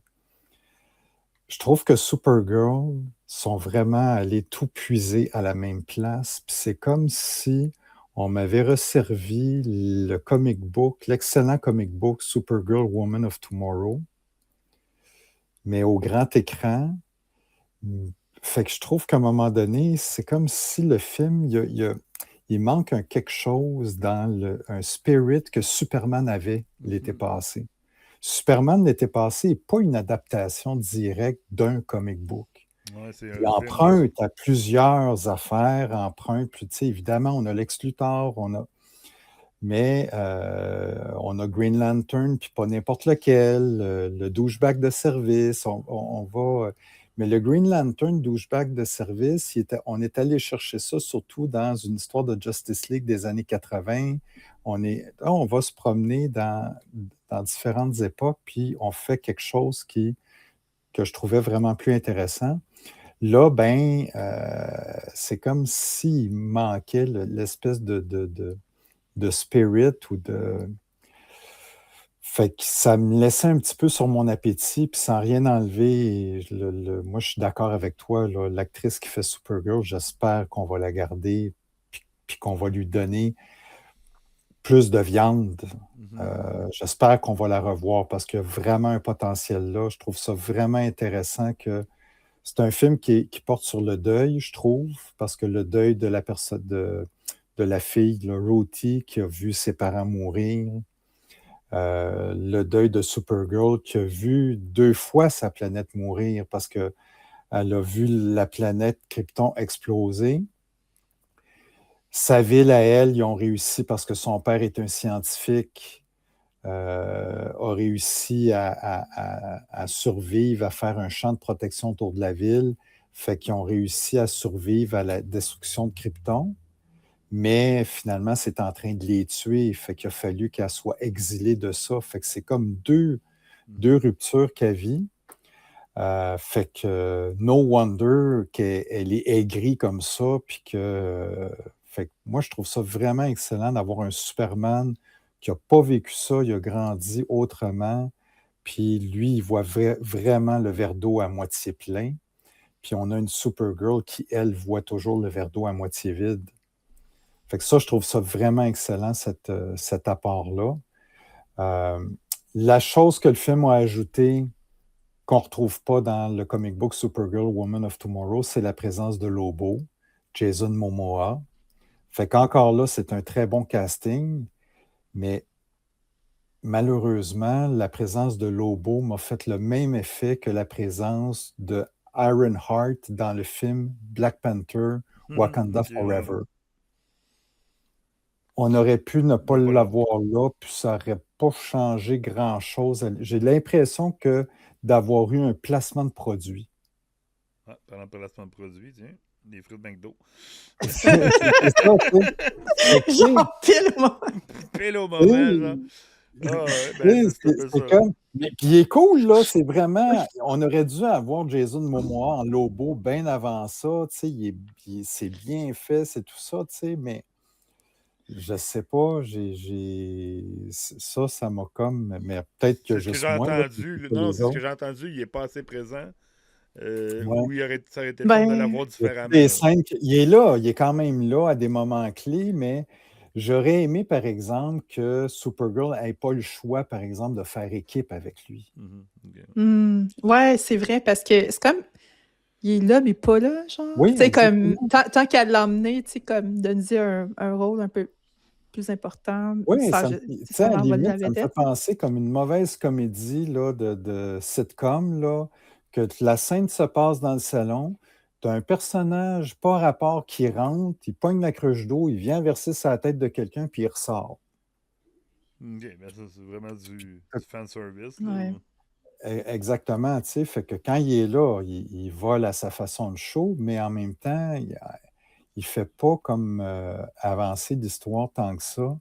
Je trouve que Supergirl sont vraiment allés tout puiser à la même place, puis c'est comme si on m'avait resservi le comic book, l'excellent comic book Supergirl Woman of Tomorrow, mais au grand écran. Fait que je trouve qu'à un moment donné, c'est comme si le film, il manque quelque chose dans un spirit que Superman avait l'été passé. Superman l'été passé n'est pas une adaptation directe d'un comic book. Ouais, c'est Il un film. emprunte à plusieurs affaires, tu sais, évidemment, on a Lex Luthor, mais on a Green Lantern, puis pas n'importe lequel, le douchebag de service, on va... Mais le Green Lantern douchebag de service, on est allé chercher ça surtout dans une histoire de Justice League des années 80. On va se promener dans différentes époques, puis on fait quelque chose que je trouvais vraiment plus intéressant. Là, ben, c'est comme s'il manquait l'espèce de spirit ou de... Fait que ça me laissait un petit peu sur mon appétit, puis sans rien enlever. Moi, je suis d'accord avec toi, là, l'actrice qui fait Supergirl, j'espère qu'on va la garder, puis qu'on va lui donner plus de viande. J'espère qu'on va la revoir parce qu'il y a vraiment un potentiel là. Je trouve ça vraiment intéressant que C'est un film qui porte sur le deuil, je trouve, parce que le deuil de la personne, de la fille, là, Ruthie, qui a vu ses parents mourir, le deuil de Supergirl, qui a vu 2 fois sa planète mourir, parce qu'elle a vu la planète Krypton exploser. Sa ville à elle, ils ont réussi, parce que son père est un scientifique, a réussi à survivre, à faire un champ de protection autour de la ville. Fait qu'ils ont réussi à survivre à la destruction de Krypton. Mais finalement, c'est en train de les tuer. Fait qu'il a fallu qu'elle soit exilée de ça. Fait que c'est comme deux ruptures qu'elle vit. Fait que no wonder qu'elle est aigrie comme ça. Puis fait que moi, je trouve ça vraiment excellent d'avoir un Superman qui n'a pas vécu ça, il a grandi autrement. Puis lui, il voit vraiment le verre d'eau à moitié plein. Puis on a une Supergirl qui, elle, voit toujours le verre d'eau à moitié vide. Fait que ça, je trouve ça vraiment excellent, cet apport-là. Euh, la chose que le film a ajouté, qu'on ne retrouve pas dans le comic book Supergirl Woman of Tomorrow, c'est la présence de Lobo, Jason Momoa. Fait qu'encore là, c'est un très bon casting, mais malheureusement, la présence de Lobo m'a fait le même effet que la présence de Ironheart dans le film Black Panther, Wakanda Forever. On aurait pu ne pas l'avoir là, puis ça n'aurait pas changé grand-chose. J'ai l'impression que d'avoir eu un placement de produit. Ah, parlant de placement de produit, tiens, des fruits de McDo. C'est ça, tu sais. Genre, pile moment. Pile au moment, genre. Ah ouais, ben c'est comme... Puis il est cool, là, c'est vraiment... On aurait dû avoir Jason Momoa en Lobo bien avant ça, tu sais, c'est bien fait, c'est tout ça, tu sais, mais je sais pas, ça m'a comme... Mais peut-être que c'est ce que juste j'ai moi... là, entendu. que Non, les c'est ce que autres. j'ai entendu, il n'est pas assez présent. Ouais. Ou ça aurait été le fun de l'avoir Il y a différemment. des scènes il est là, il est quand même là à des moments clés, mais j'aurais aimé, par exemple, que Supergirl n'ait pas le choix, par exemple, de faire équipe avec lui. Ouais, c'est vrai, parce que c'est comme. Il est là, mais pas là, genre. Oui, Tu sais, comme. exactement. Tant qu'à l'emmener, tu sais, comme donner un rôle un peu plus important, Oui, sans, tu sais, à sans la envoler la limite, ça me fait vedette. penser comme une mauvaise comédie là, de sitcom, là, que la scène se passe dans le salon, tu as un personnage pas rapport qui rentre, il pogne la cruche d'eau, il vient verser sa tête de quelqu'un, puis il ressort. OK, ben ça, c'est vraiment du fanservice. Ouais. Exactement, tu sais, fait que quand il est là, il vole à sa façon de show, mais en même temps, il fait pas comme avancer l'histoire tant que ça.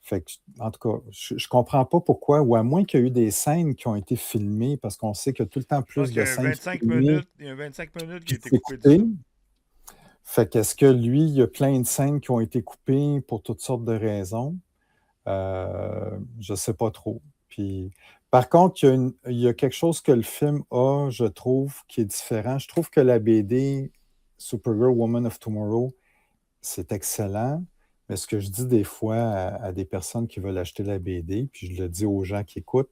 Fait que, en tout cas, je comprends pas pourquoi, ou à moins qu'il y ait eu des scènes qui ont été filmées, parce qu'on sait qu'il y a tout le temps Je pense plus qu'il y de a un scènes 25 filmées, minutes, il y a un 25 minutes qui a puis été c'est coupé de ça. coupé. Fait qu'est-ce que lui, il y a plein de scènes qui ont été coupées pour toutes sortes de raisons? Je sais pas trop. Puis, par contre, il y a quelque chose que le film a, je trouve, qui est différent. Je trouve que la BD Supergirl Woman of Tomorrow, c'est excellent. Mais ce que je dis des fois à des personnes qui veulent acheter la BD, puis je le dis aux gens qui écoutent,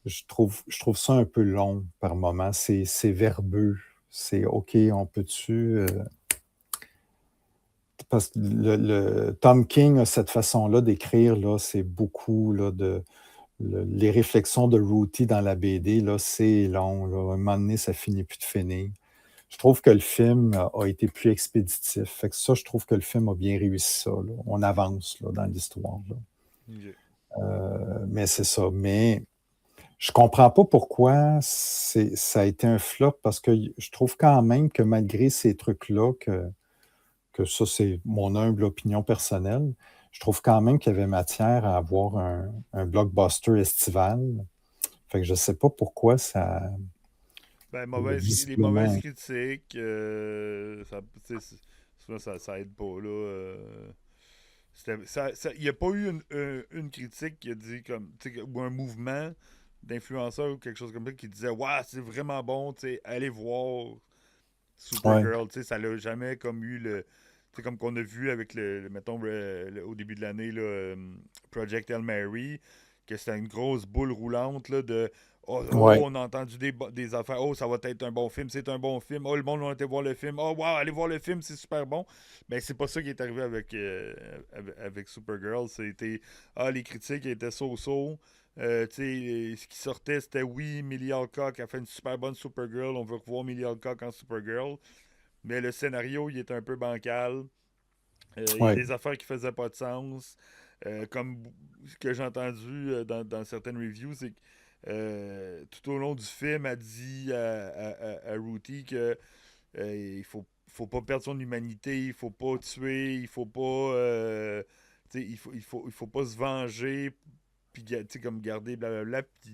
je trouve ça un peu long par moment. C'est verbeux. C'est OK, on peut-tu. Parce que Tom King a cette façon-là d'écrire, là, c'est beaucoup là, les réflexions de Ruthie dans la BD, là, c'est long. Là. À un moment donné, ça finit plus de finir. Je trouve que le film a été plus expéditif. Fait que ça, je trouve que le film a bien réussi ça. Là. On avance là, dans l'histoire. Là. Mais c'est ça. Mais je comprends pas pourquoi ça a été un flop, parce que je trouve quand même que malgré ces trucs-là, que ça, c'est mon humble opinion personnelle, je trouve quand même qu'il y avait matière à avoir un blockbuster estival. Fait que je sais pas pourquoi ça. Ben, les mauvaises visiblement. critiques, ça aide pas, là. Il n'y a pas eu une critique qui a dit comme, ou un mouvement d'influenceurs ou quelque chose comme ça qui disait ouais, c'est vraiment bon, allez voir Supergirl. Ouais. Ça l'a jamais comme eu le. C'est comme qu'on a vu avec mettons, au début de l'année, Project Hail Mary, que c'était une grosse boule roulante là, de Ouais, on a entendu des affaires. Oh, ça va être un bon film, c'est un bon film. Oh, le monde va été voir le film. Oh, wow, allez voir le film, c'est super bon. Mais c'est pas ça qui est arrivé avec Supergirl. C'était, les critiques étaient so-so. Tu sais, ce qui sortait, c'était oui, Millie Alcock a fait une super bonne Supergirl. On veut revoir Millie Alcock en Supergirl. Mais le scénario, il est un peu bancal. Il y a ouais, des affaires qui faisaient pas de sens. Comme ce que j'ai entendu dans certaines reviews, c'est que tout au long du film, elle dit à Ruthie que faut pas perdre son humanité, il faut pas tuer, il faut pas tu sais, il faut pas se venger puis tu sais, comme garder blablabla, puis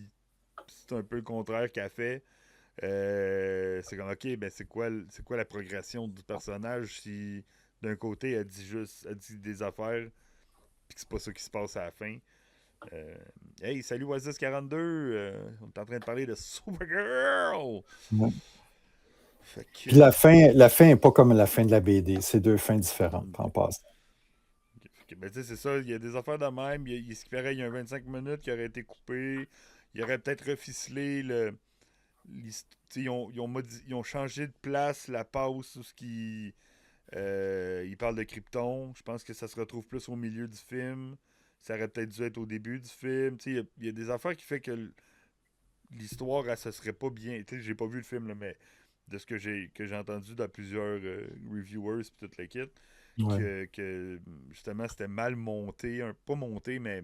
c'est un peu le contraire qu'elle fait. C'est comme ok, ben c'est quoi la progression du personnage si d'un côté elle dit des affaires puis que c'est pas ça qui se passe à la fin. Euh, hey, salut Oasis42, on est en train de parler de Supergirl. ouais. Fait Puis que, la fin n'est pas comme la fin de la BD. C'est deux fins différentes en passant. ben, tu sais, c'est ça, il y a des affaires de même. Ce qui paraît, il y a un 25 minutes qui aurait été coupé. Il aurait peut-être reficelé ils ont changé de place la pause où il parle de Krypton. Je pense que ça se retrouve plus au milieu du film. Ça aurait peut-être dû être au début du film. Il y a des affaires qui fait que l'histoire, elle, ça serait pas bien. Tu sais, j'ai pas vu le film, là, mais de ce que j'ai entendu dans plusieurs reviewers et toute la kit, Ouais, que justement c'était mal monté, pas monté, mais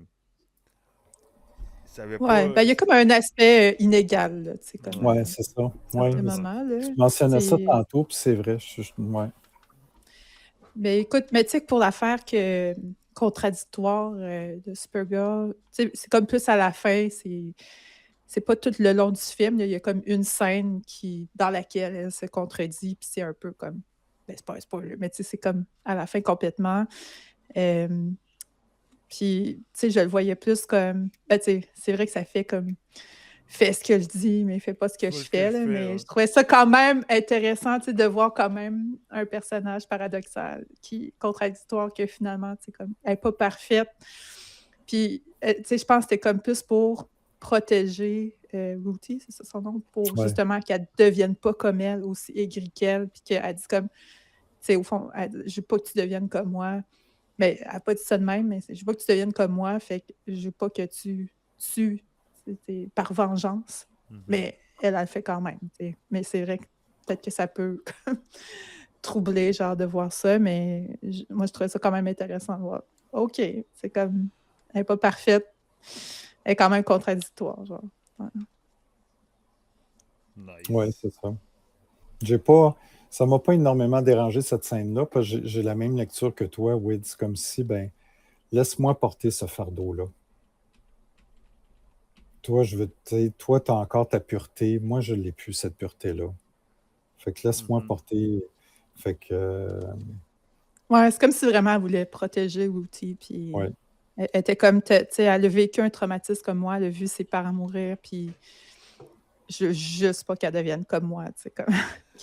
ça avait Ouais, pas. ben, il y a comme un aspect inégal, là, tu sais, comme Ouais. ouais, c'est ça. Ouais. certains moments, là. Tu mentionnais ça C'est... tantôt, puis c'est vrai. Ouais. Ben, écoute, mais tu sais, que pour l'affaire contradictoire de Supergirl, tu sais, c'est comme plus à la fin, c'est pas tout le long du film, là, il y a comme une scène dans laquelle elle se contredit, puis c'est un peu comme, ben, c'est pas un spoiler, mais tu sais, c'est comme à la fin complètement. Euh, Puis, tu sais, je le voyais plus comme, ben, tu sais, c'est vrai que ça fait comme, fais ce que je dis, mais fais pas ce que C'est pas je ce que fais, je là, fais. mais Ouais. je trouvais ça quand même intéressant, tu sais, de voir quand même un personnage paradoxal, contradictoire, que finalement, tu sais, comme, elle n'est pas parfaite. Puis, tu sais, je pense que c'était comme plus pour protéger Ruthie, c'est ça son nom, pour Ouais. justement qu'elle ne devienne pas comme elle, aussi aigrie qu'elle, puis qu'elle dit comme, tu sais, au fond, je veux pas que tu deviennes comme moi. Mais elle n'a pas dit ça de même, mais je veux pas que tu deviennes comme moi, fait que je veux pas que tu tues par vengeance. Mhm. Mais elle le fait quand même. T'sais. Mais c'est vrai que peut-être que ça peut troubler, genre, de voir ça, mais moi, je trouvais ça quand même intéressant de voir. OK, c'est comme, elle n'est pas parfaite, elle est quand même contradictoire, genre. Ouais. Ouais, Nice. c'est ça. J'ai pas. Ça m'a pas énormément dérangé cette scène-là, parce que j'ai la même lecture que toi, Wid. C'est comme si, ben, laisse-moi porter ce fardeau-là. Toi, toi, tu as encore ta pureté. Moi, je l'ai plus, cette pureté-là. Fait que laisse-moi Mhm. porter. Fait que, Ouais, c'est comme si vraiment elle voulait protéger Wooty, puis ouais, elle était comme, tu sais, elle a vécu un traumatisme comme moi, elle a vu ses parents mourir, puis je veux juste pas qu'elle devienne comme moi, tu sais, comme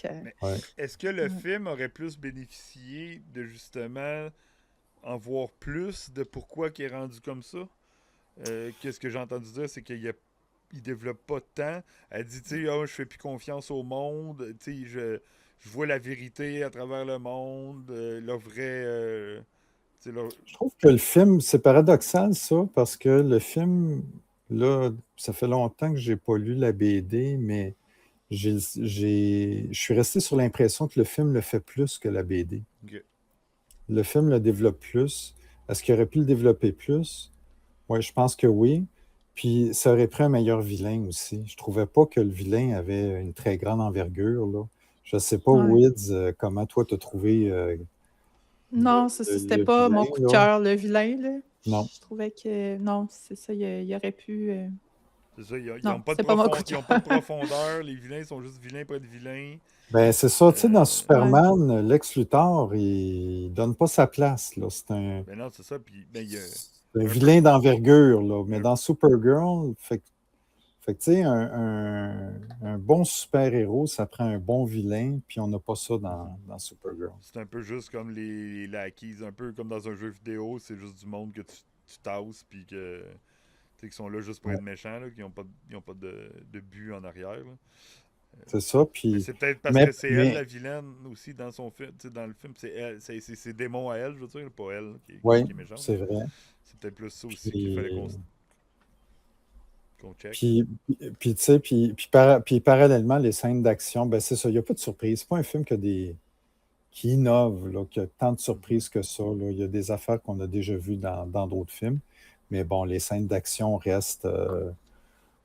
Mais ouais. est-ce que le ouais. film aurait plus bénéficié de justement en voir plus de pourquoi il est rendu comme ça? Qu'est-ce que j'ai entendu dire, c'est il développe pas de temps. Elle dit, tu sais, oh, je fais plus confiance au monde, tu sais, je vois la vérité à travers le monde, le vrai. Tu sais, Je trouve que le film, c'est paradoxal, ça, parce que le film, là, ça fait longtemps que j'ai pas lu la BD, mais je suis resté sur l'impression que le film le fait plus que la BD. ok. Le film le développe plus. Est-ce qu'il aurait pu le développer plus? Oui, je pense que oui. Puis ça aurait pris un meilleur vilain aussi. Je trouvais pas que le vilain avait une très grande envergure, là. Je sais pas, Ouais. Wids, comment toi t'as trouvé le, Non, c'était le pas vilain, mon coup de là? cœur, le vilain, là. Non. Je trouvais que, non, c'est ça, il aurait pu... C'est ça, Non, c'est pas mon coup de ils ont pas de cœur. profondeur, les vilains sont juste vilains pour être vilains. Ben, c'est ça, tu sais, dans Ouais. Superman, Lex Luthor, il donne pas sa place, là. Ben non, c'est ça, puis ben, il y a C'est un un peu. vilain d'envergure, là. Mais un- dans Supergirl, fait que, tu sais, un bon super-héros, ça prend un bon vilain, puis on n'a pas ça Mhm. dans Supergirl. C'est un peu juste comme les lackeys, un peu comme dans un jeu vidéo, c'est juste du monde que tu tasses, puis que Qui sont là juste pour être méchants, là, qui n'ont pas de but en arrière. Là. C'est ça. Mais Puis, c'est peut-être parce que c'est elle mais la vilaine aussi dans son film. Dans le film, c'est elle, c'est ses démons à elle, je veux dire, pas elle oui, qui est méchante. c'est vrai. C'est peut-être plus ça aussi qu'il fallait qu'on check. Tu sais, puis parallèlement, les scènes d'action, ben c'est ça, il n'y a pas de surprise. C'est pas un film qui innove, là, qui a tant de surprises que ça. Là. Il y a des affaires qu'on a déjà vues dans d'autres films. Mais bon, les scènes d'action restent.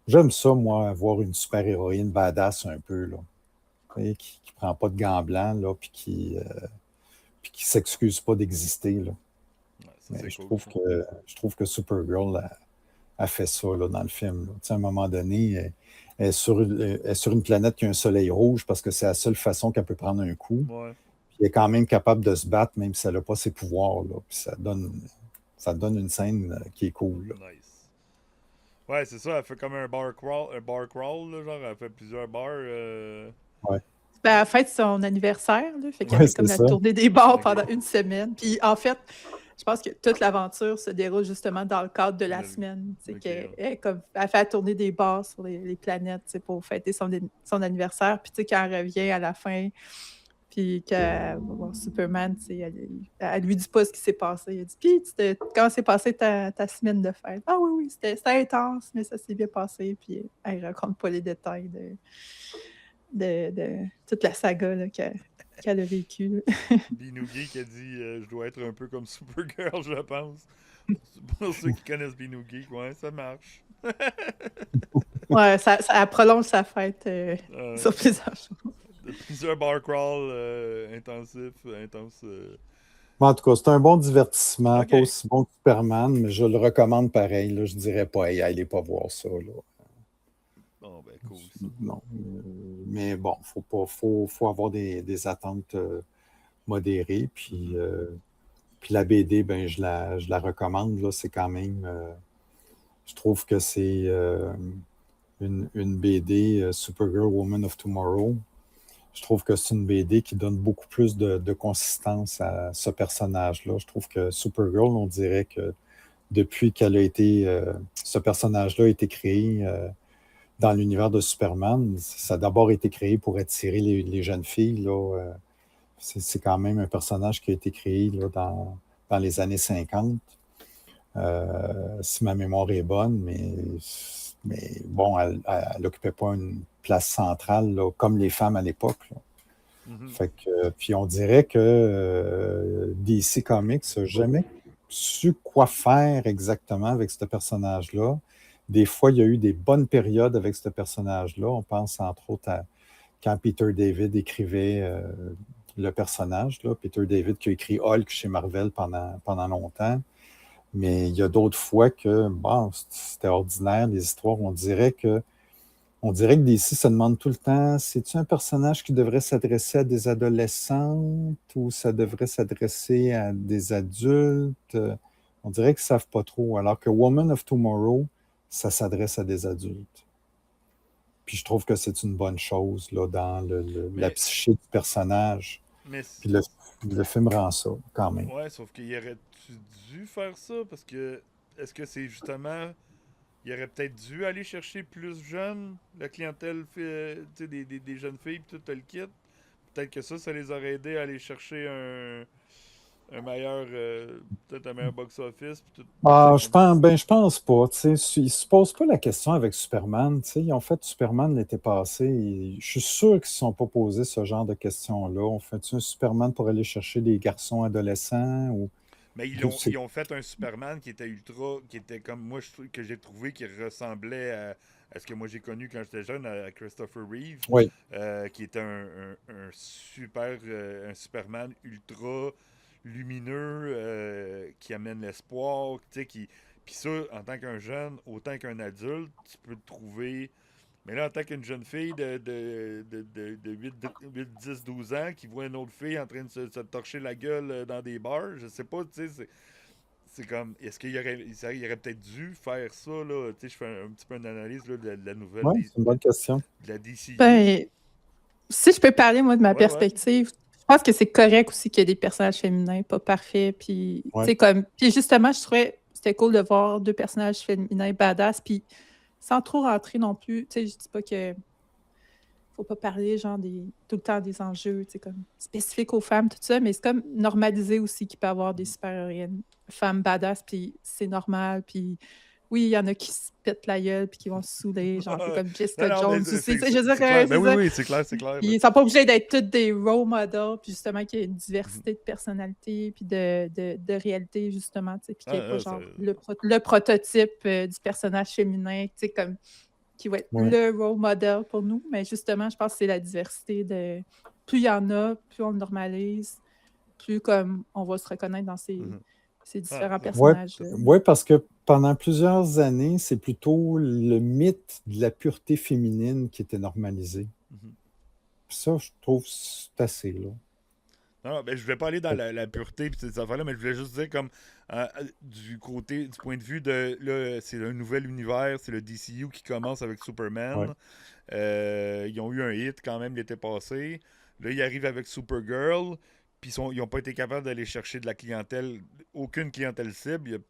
J'aime ça, moi, voir une super-héroïne badass un peu, là. Vous voyez, qui ne prend pas de gants blancs, là, puis qui s'excuse pas d'exister, là. Ouais, ça, Mais c'est je cool. trouve que Supergirl a fait ça là, dans le film. Tu sais, à un moment donné, elle est sur une planète qui a un soleil rouge parce que c'est la seule façon qu'elle peut prendre un coup. Ouais. Puis elle est quand même capable de se battre, même si elle n'a pas ses pouvoirs. Là. Puis ça donne une scène qui est cool. Là. Nice. Ouais, c'est ça, elle fait comme un bar crawl là, genre, elle fait plusieurs bars. Ouais. Ben, elle fête son anniversaire, là, fait qu'elle Ouais, fait comme c'est la ça. tournée des bars Ok. pendant une semaine. Puis en fait, je pense que toute l'aventure se déroule justement dans le cadre de la semaine. Ok, Elle ouais. fait la tournée des bars sur les planètes pour fêter son anniversaire. Puis quand elle revient à la fin, puis qu'elle va voir Superman, elle lui dit pas ce qui s'est passé. Elle dit puis comment s'est passée ta semaine de fête? Ah oui, c'était intense, mais ça s'est bien passé. Puis elle raconte pas les détails de toute la saga là, qu'elle a vécue. Binoogie qui a dit je dois être un peu comme Supergirl, je pense. Pour ceux qui connaissent Binoogie, ouais, ça marche. Ouais, elle prolonge sa fête sur plusieurs jours. Plusieurs bar crawl intense. Mais en tout cas, c'est un bon divertissement, Ok. pas aussi bon que Superman, mais je le recommande pareil. Là, je dirais pas, hey, allez pas voir ça. Là. Bon, ben, cool. Ça. Non. Mais bon, faut avoir des attentes modérées. Puis la BD, ben, je la recommande. Là, c'est quand même. Je trouve que c'est une BD Supergirl Woman of Tomorrow. Je trouve que c'est une BD qui donne beaucoup plus de consistance à ce personnage-là. Je trouve que Supergirl, on dirait que depuis qu'elle a été. Ce personnage-là a été créé dans l'univers de Superman, ça a d'abord été créé pour attirer les jeunes filles. Là. C'est quand même un personnage qui a été créé là, dans les années 50, si ma mémoire est bonne, mais bon, elle n'occupait pas une place centrale là, comme les femmes à l'époque. Fait que, puis on dirait que DC Comics n'a jamais su quoi faire exactement avec ce personnage-là. Des fois, il y a eu des bonnes périodes avec ce personnage-là. On pense entre autres à quand Peter David écrivait le personnage. Là. Peter David qui a écrit Hulk chez Marvel pendant longtemps. Mais il y a d'autres fois que bon, c'était ordinaire, les histoires. On dirait que DC se demande tout le temps, c'est-tu un personnage qui devrait s'adresser à des adolescentes ou ça devrait s'adresser à des adultes? On dirait qu'ils ne savent pas trop. Alors que Woman of Tomorrow, ça s'adresse à des adultes. Puis je trouve que c'est une bonne chose là, dans la psyché du personnage. Puis le film rend ça, quand même. Ouais, sauf qu'il aurait-tu dû faire ça? Parce que, est-ce que c'est justement... Il aurait peut-être dû aller chercher plus jeunes, la clientèle, des jeunes filles, puis tout le kit. Peut-être que ça les aurait aidés à aller chercher un meilleur, peut-être un meilleur box-office. Je pense pas. Ils ne se posent pas la question avec Superman. Ils ont fait Superman l'été passé. Et je suis sûr qu'ils ne se sont pas posé ce genre de questions-là. On fait-tu un Superman pour aller chercher des garçons adolescents? Mais ils ont fait un Superman qui était comme moi que j'ai trouvé qui ressemblait à ce que moi j'ai connu quand j'étais jeune, à Christopher Reeve, oui. Qui était un Superman ultra lumineux qui amène l'espoir, puis ça, en tant qu'un jeune, autant qu'un adulte, tu peux te trouver. Mais là, en tant qu'une jeune fille de 8, 10, 12 ans qui voit une autre fille en train de se torcher la gueule dans des bars, je sais pas, tu sais, c'est comme, est-ce qu'il aurait peut-être dû faire ça, là, tu sais, je fais un petit peu une analyse là, de la nouvelle. Oui, c'est une bonne question. De la DCU. Ben, si je peux parler, moi, de ma perspective, je pense que c'est correct aussi qu'il y ait des personnages féminins pas parfaits, puis, tu sais, puis justement, je trouvais c'était cool de voir deux personnages féminins badass, puis sans trop rentrer non plus. Tu sais, je dis pas que faut pas parler genre tout le temps des enjeux, tu sais, comme spécifiques aux femmes, tout ça, mais c'est comme normaliser aussi qu'il peut y avoir des super-héroïnes femmes badass, puis c'est normal, puis oui, il y en a qui se pètent la gueule puis qui vont se saouler, genre un peu comme Non, Jessica non, mais Jones aussi. c'est Tu sais, je veux dire, clair. Ben c'est oui, ça. oui, c'est clair, c'est clair. Puis ils sont pas obligés d'être tous des role models, puis justement qu'il y ait une Mhm. diversité de personnalités, puis de réalité, justement, tu sais, puis qu'il n'y ait pas Ça- genre le prototype du personnage féminin, tu sais, comme qui va être Ouais. le role model pour nous. Mais justement, je pense que c'est la diversité de. Plus il y en a, plus on le normalise, plus comme on va se reconnaître dans ces Mhm. différents Ouais. personnages. Ouais, parce que pendant plusieurs années, c'est plutôt le mythe de la pureté féminine qui était normalisé. Mhm. Ça, je trouve, c'est assez, là. Non, ben, je voulais pas aller dans la pureté et ces affaires-là, mais je voulais juste dire comme du point de vue de là, c'est un nouvel univers, c'est le DCU qui commence avec Superman. Ouais. Ils ont eu un hit quand même l'été passé. Là, ils arrivent avec Supergirl, puis ils n'ont pas été capables d'aller chercher de la clientèle, aucune clientèle cible. Il n'y a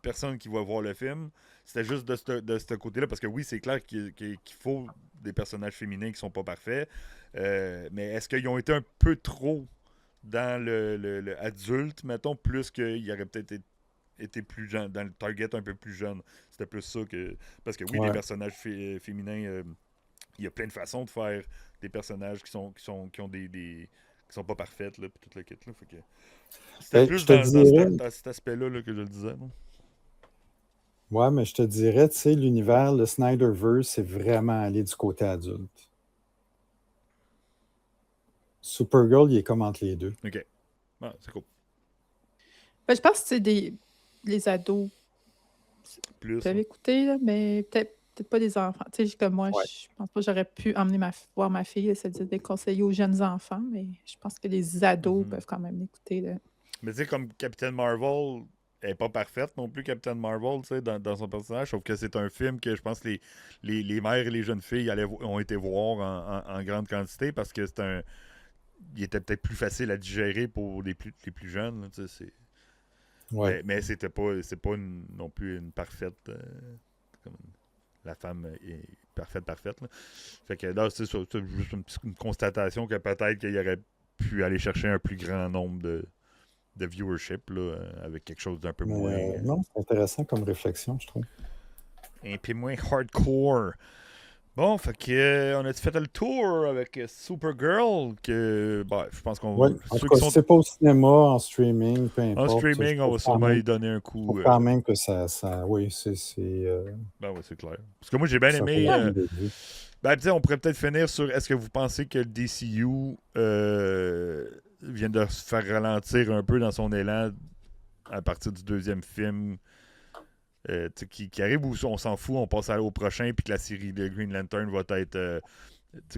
personne qui va voir le film. C'était juste de ce côté-là, parce que oui, c'est clair qu'il faut des personnages féminins qui sont pas parfaits. Mais est-ce qu'ils ont été un peu trop dans le adulte, mettons, plus qu'il aurait peut-être été plus jeune, dans le target un peu plus jeune. C'était plus ça que. Parce que oui, les personnages féminins, il y a plein de façons de faire des personnages qui ont qui sont pas parfaites, là, puis tout le kit, là. Fait que c'était plus je te dirais, dans cet aspect-là là, que je le disais. Non? ouais, mais je te dirais, tu sais, l'univers, le Snyderverse, c'est vraiment aller du côté adulte. Supergirl, il est comme entre les deux. Ok. Ah, c'est cool. Ben, je pense que c'est les ados Plus. peuvent écouter, là, mais peut-être pas des enfants. Tu sais, comme moi, Ouais. je pense pas que j'aurais pu emmener voir ma fille, c'est-à-dire des conseiller aux jeunes enfants, mais je pense que les ados peuvent quand même l'écouter. Là. Mais tu sais, comme Captain Marvel, elle n'est pas parfaite non plus, Captain Marvel, tu sais, dans son personnage, sauf que c'est un film que je pense que les mères et les jeunes filles ont été voir en grande quantité parce que il était peut-être plus facile à digérer pour les plus jeunes. Là, tu sais, Ouais. mais c'est pas non plus une parfaite. Comme la femme est parfaite. Là. Fait que là, c'est juste une constatation que peut-être qu'il aurait pu aller chercher un plus grand nombre de viewership là, avec quelque chose d'un peu moins. Non, c'est intéressant comme réflexion, je trouve. Un peu moins hardcore. Bon, fait que on a fait le tour avec Supergirl, que je pense qu'on Ouais, en tout cas, si c'est pas au cinéma, en streaming, peu importe. En streaming, on va sûrement y donner un coup. Je trouve quand même que oui, c'est Ben oui, c'est clair. Parce que moi, j'ai bien ça aimé. vaut le coup. Ben, on pourrait peut-être finir sur est-ce que vous pensez que le DCU vient de se faire ralentir un peu dans son élan à partir du deuxième film qui arrive ou on s'en fout, on passe au prochain puis que la série de Green Lantern va être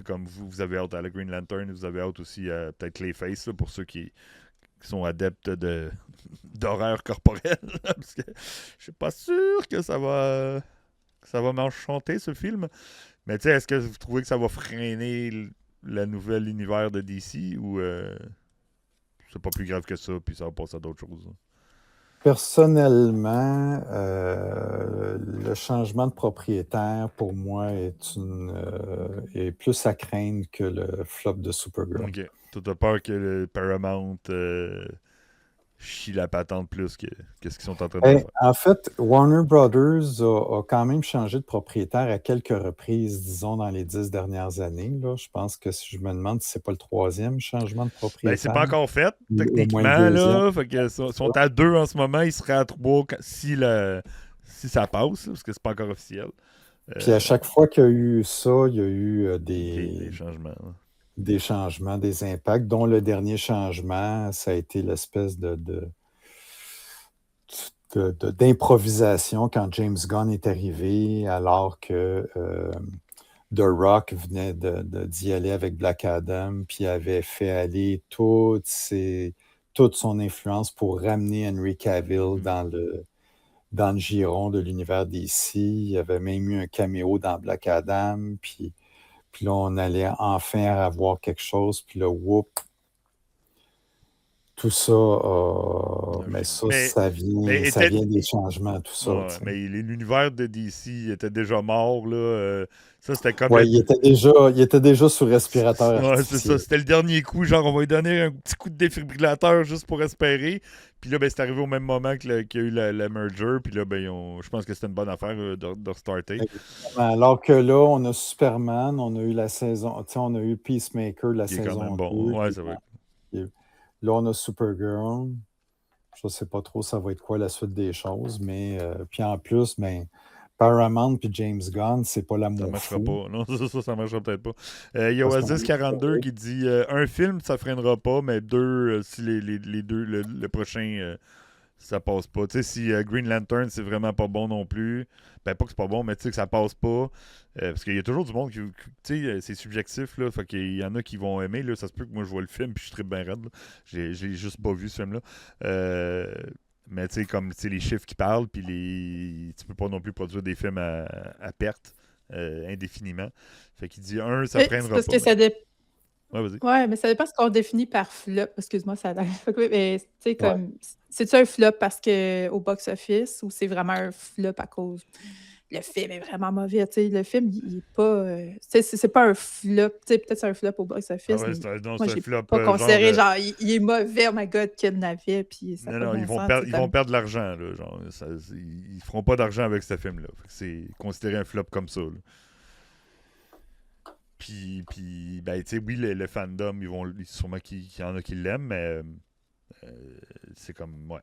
comme vous avez hâte à la Green Lantern, vous avez hâte aussi à peut-être Clayface là, pour ceux qui sont adeptes d'horreur corporelle parce que je suis pas sûr que ça va m'enchanter ce film. Mais tu sais, est-ce que vous trouvez que ça va freiner le nouvel univers de DC ou c'est pas plus grave que ça puis ça va passer à d'autres choses? Hein? Personnellement, le changement de propriétaire, pour moi, est plus à craindre que le flop de Supergirl. Ok. Tu as peur que le Paramount chie la patente plus que ce qu'ils sont en train de faire? En fait, Warner Brothers a quand même changé de propriétaire à quelques reprises, disons, dans les 10 dernières années. Là. Je pense que si je me demande si c'est pas le troisième changement de propriétaire. Ben, c'est pas encore fait, Au moins techniquement. le Là, fait que sont à 2 en ce moment. Ils seraient à 3 si ça passe, parce que c'est pas encore officiel. Puis à chaque fois qu'il y a eu ça, il y a eu des changements. Hein. Des changements, des impacts, dont le dernier changement, ça a été l'espèce d'improvisation quand James Gunn est arrivé, alors que The Rock venait d'y aller avec Black Adam, puis avait fait aller toute son influence pour ramener Henry Cavill dans le giron de l'univers DC. Il y avait même eu un caméo dans Black Adam, puis là, on allait enfin avoir quelque chose, puis là, whoop, tout ça, mais ça, Mais ça vient, ça était. vient des changements, tout ça. Ouais, mais l'univers de DC était déjà mort, là. Ça, c'était comme Ouais, il était déjà sous respirateur Ouais, c'est ça. artificiel. C'était le dernier coup. Genre, on va lui donner un petit coup de défibrillateur juste pour espérer. Puis là, ben, c'est arrivé au même moment qu'il y a eu la merger. Puis là, ben, je pense que c'était une bonne affaire de restarter. Alors que là, on a Superman, on a eu la saison, on a eu Peacemaker, la Qui est quand même saison bon. 2. Ouais, c'est vrai. Là, on a Supergirl. Je ne sais pas trop ça va être quoi la suite des choses, mais puis en plus, ben, Paramount puis James Gunn, c'est pas Ça l'amour marchera fou. pas. Non, ça marchera peut-être pas. Il y a Parce qu'on Oasis42 qui dit un film, ça freinera pas, mais deux, si les deux, le prochain, ça passe pas. Tu sais, si Green Lantern, c'est vraiment pas bon non plus, ben pas que c'est pas bon, mais tu sais que ça passe pas. Parce qu'il y a toujours du monde qui. Tu sais, c'est subjectif, là. Fait qu'il y en a qui vont aimer, là. Ça se peut que moi je vois le film puis je suis très bien raide, là. J'ai juste pas vu ce film-là. Mais tu sais, comme les chiffres qui parlent, puis tu peux pas non plus produire des films à perte indéfiniment. Fait qu'il dit ça C'est freinera parce pas. que ça dépend. Ouais, vas-y. Ouais, mais ça dépend ce qu'on définit par flop. Excuse-moi, ça a l'air. Fait que oui, mais tu sais, Ouais. comme, c'est-tu un flop parce que au box-office ou c'est vraiment un flop à cause le film est vraiment mauvais, tu sais, le film, il est pas, tu sais, c'est pas un flop, tu sais, peut-être c'est un flop au Ah box-office, ouais, mais non, moi, c'est un j'ai flop. pas considéré, Genre, genre, il est mauvais, oh my God, qu'il n'avait, puis ça n'a non, pas de non, bon sens, tu sais, ils vont comme, perdre de l'argent, là. Genre, ils feront pas d'argent avec ce film-là. Fait que c'est considéré un flop comme ça, là. Puis ben, tu sais, oui, le fandom, sûrement qu'il y en a qui l'aiment, mais c'est comme, ouais,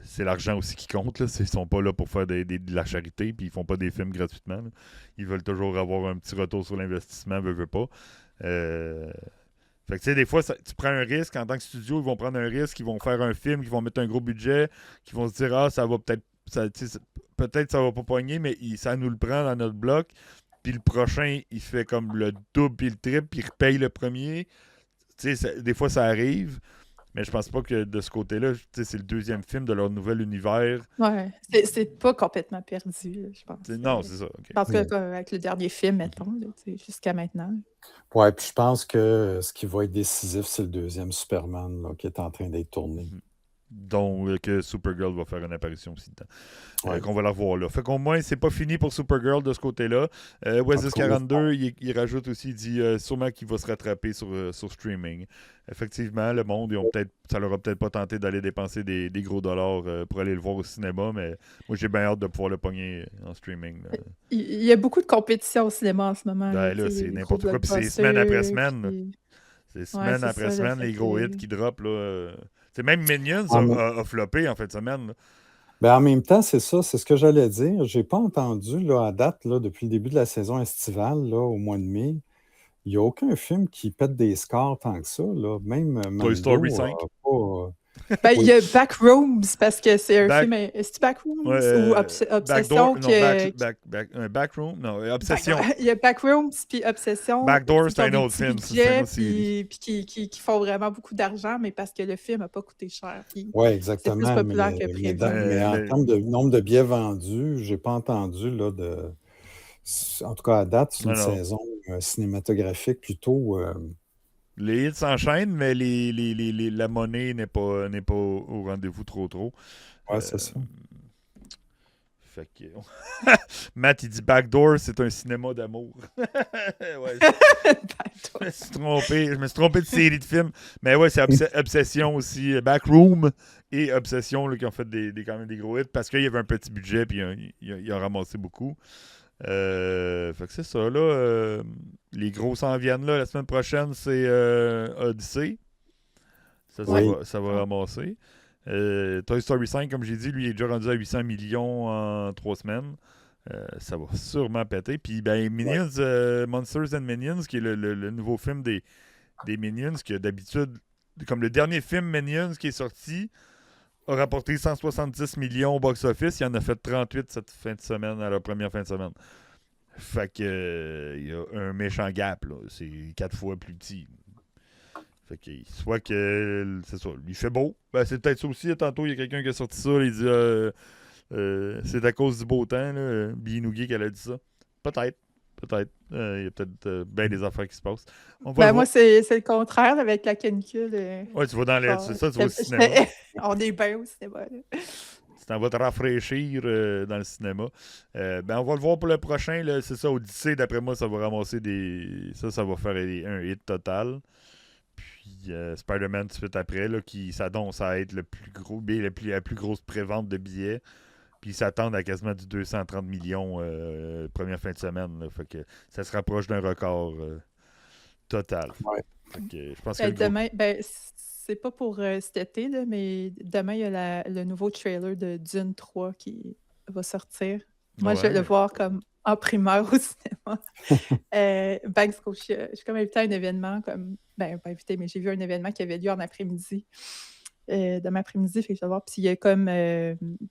c'est l'argent aussi qui compte, là. Ils sont pas là pour faire de la charité, puis ils font pas des films gratuitement, là. Ils veulent toujours avoir un petit retour sur l'investissement, veut pas. Fait que, tu sais, des fois, tu prends un risque en tant que studio, ils vont prendre un risque, ils vont faire un film, ils vont mettre un gros budget, qui vont se dire, ça va peut-être, peut-être ça va pas pogner, mais ça nous le prend dans notre bloc. Puis le prochain, il fait comme le double puis le triple, puis il repaye le premier. Tu sais, des fois, ça arrive, mais je pense pas que de ce côté-là, tu sais, c'est le deuxième film de leur nouvel univers. ouais, c'est pas complètement perdu, là, je pense. Non, c'est ça. Okay. En tout cas, avec le dernier film, mettons, là, tu sais, jusqu'à maintenant. Ouais, puis je pense que ce qui va être décisif, c'est le deuxième Superman là, qui est en train d'être tourné. Donc, que Supergirl va faire une apparition aussi dedans. Ouais. Qu'on va la revoir là. Fait qu'au moins, c'est pas fini pour Supergirl de ce côté-là. Oasis 42, il rajoute aussi, il dit sûrement qu'il va se rattraper sur streaming. Effectivement, le monde, ça leur a peut-être pas tenté d'aller dépenser des gros dollars pour aller le voir au cinéma, mais moi, j'ai bien hâte de pouvoir le pogner en streaming. Il y a beaucoup de compétition au cinéma en ce moment. Ben, là, c'est n'importe quoi. Puis c'est semaine après semaine. Puis... C'est semaine après semaine, les gros hits qui drop. Là. C'est même Minions a floppé en fin de semaine. Là. Ben, en même temps, c'est ça, c'est ce que j'allais dire. J'ai pas entendu là, à date, là, depuis le début de la saison estivale, là, au mois de mai, il n'y a aucun film qui pète des scores tant que ça. Là. Même Mando, Toy Story 5. Ben, il y a Backrooms, parce que c'est un film... Est-ce Backrooms ou Obsession? Backroom? Non, Obsession. Il y a Backrooms, puis Obsession. Backdoor, c'est un autre film. Puis qui font vraiment beaucoup d'argent, mais parce que le film n'a pas coûté cher. Oui, exactement. C'est plus populaire que prévu. Mais en termes de nombre de billets vendus, j'ai pas entendu là, en tout cas à date, c'est une saison cinématographique plutôt... Les hits s'enchaînent, mais la monnaie n'est pas au rendez-vous trop. Ouais, c'est ça. Fait que... Matt, il dit Backdoor, c'est un cinéma d'amour. Ouais, je me suis trompé de série de films. Mais ouais, c'est Obsession aussi. Backroom et Obsession là, qui ont fait quand même des gros hits parce qu'il y avait un petit budget puis ils ont ramassé beaucoup. Fait que c'est ça, là. Les gros s'en viennent, là. La semaine prochaine, c'est Odyssey. Ça va ramasser. Toy Story 5, comme j'ai dit, lui, il est déjà rendu à 800 millions en 3 semaines. Ça va sûrement péter. Puis, ben, Minions, Monsters and Minions, qui est le nouveau film des Minions, qui a d'habitude, comme le dernier film Minions qui est sorti, a rapporté 170 millions au box-office. Il en a fait 38 cette fin de semaine, à la première fin de semaine. Fait que il y a un méchant gap, là. C'est 4 fois plus petit. Fait que soit que c'est ça, il fait beau. Ben, c'est peut-être ça aussi. Tantôt, il y a quelqu'un qui a sorti ça. Il dit c'est à cause du beau temps, là. Binougi qu'elle a dit ça. Peut-être. Peut-être. Il y a peut-être bien des affaires qui se passent. On va le Moi, voir. c'est le contraire là, avec la canicule. Ouais, tu vas dans Genre, c'est ça, tu vas au cinéma. on est bien au cinéma. Là. Tu t'en vas te rafraîchir dans le cinéma. On va le voir pour le prochain. Là, c'est ça, Odyssey, d'après moi, ça va ramasser des. Ça va faire un hit total. Puis Spider-Man tout de suite après, là, qui s'annonce à être le plus gros, la plus grosse prévente de billets. Puis ils s'attendent à quasiment du 230 millions première fin de semaine. Là. Fait que ça se rapproche d'un record total. Ouais. Fait que, je pense que Demain, c'est pas pour cet été, là, mais demain, il y a le nouveau trailer de Dune 3 qui va sortir. Moi, je vais le voir comme en primeur au cinéma. J'ai comme invité à un événement, comme pas invité, mais j'ai vu un événement qui avait lieu en après-midi. Demain après-midi, fait que je vais voir. Puis il y a comme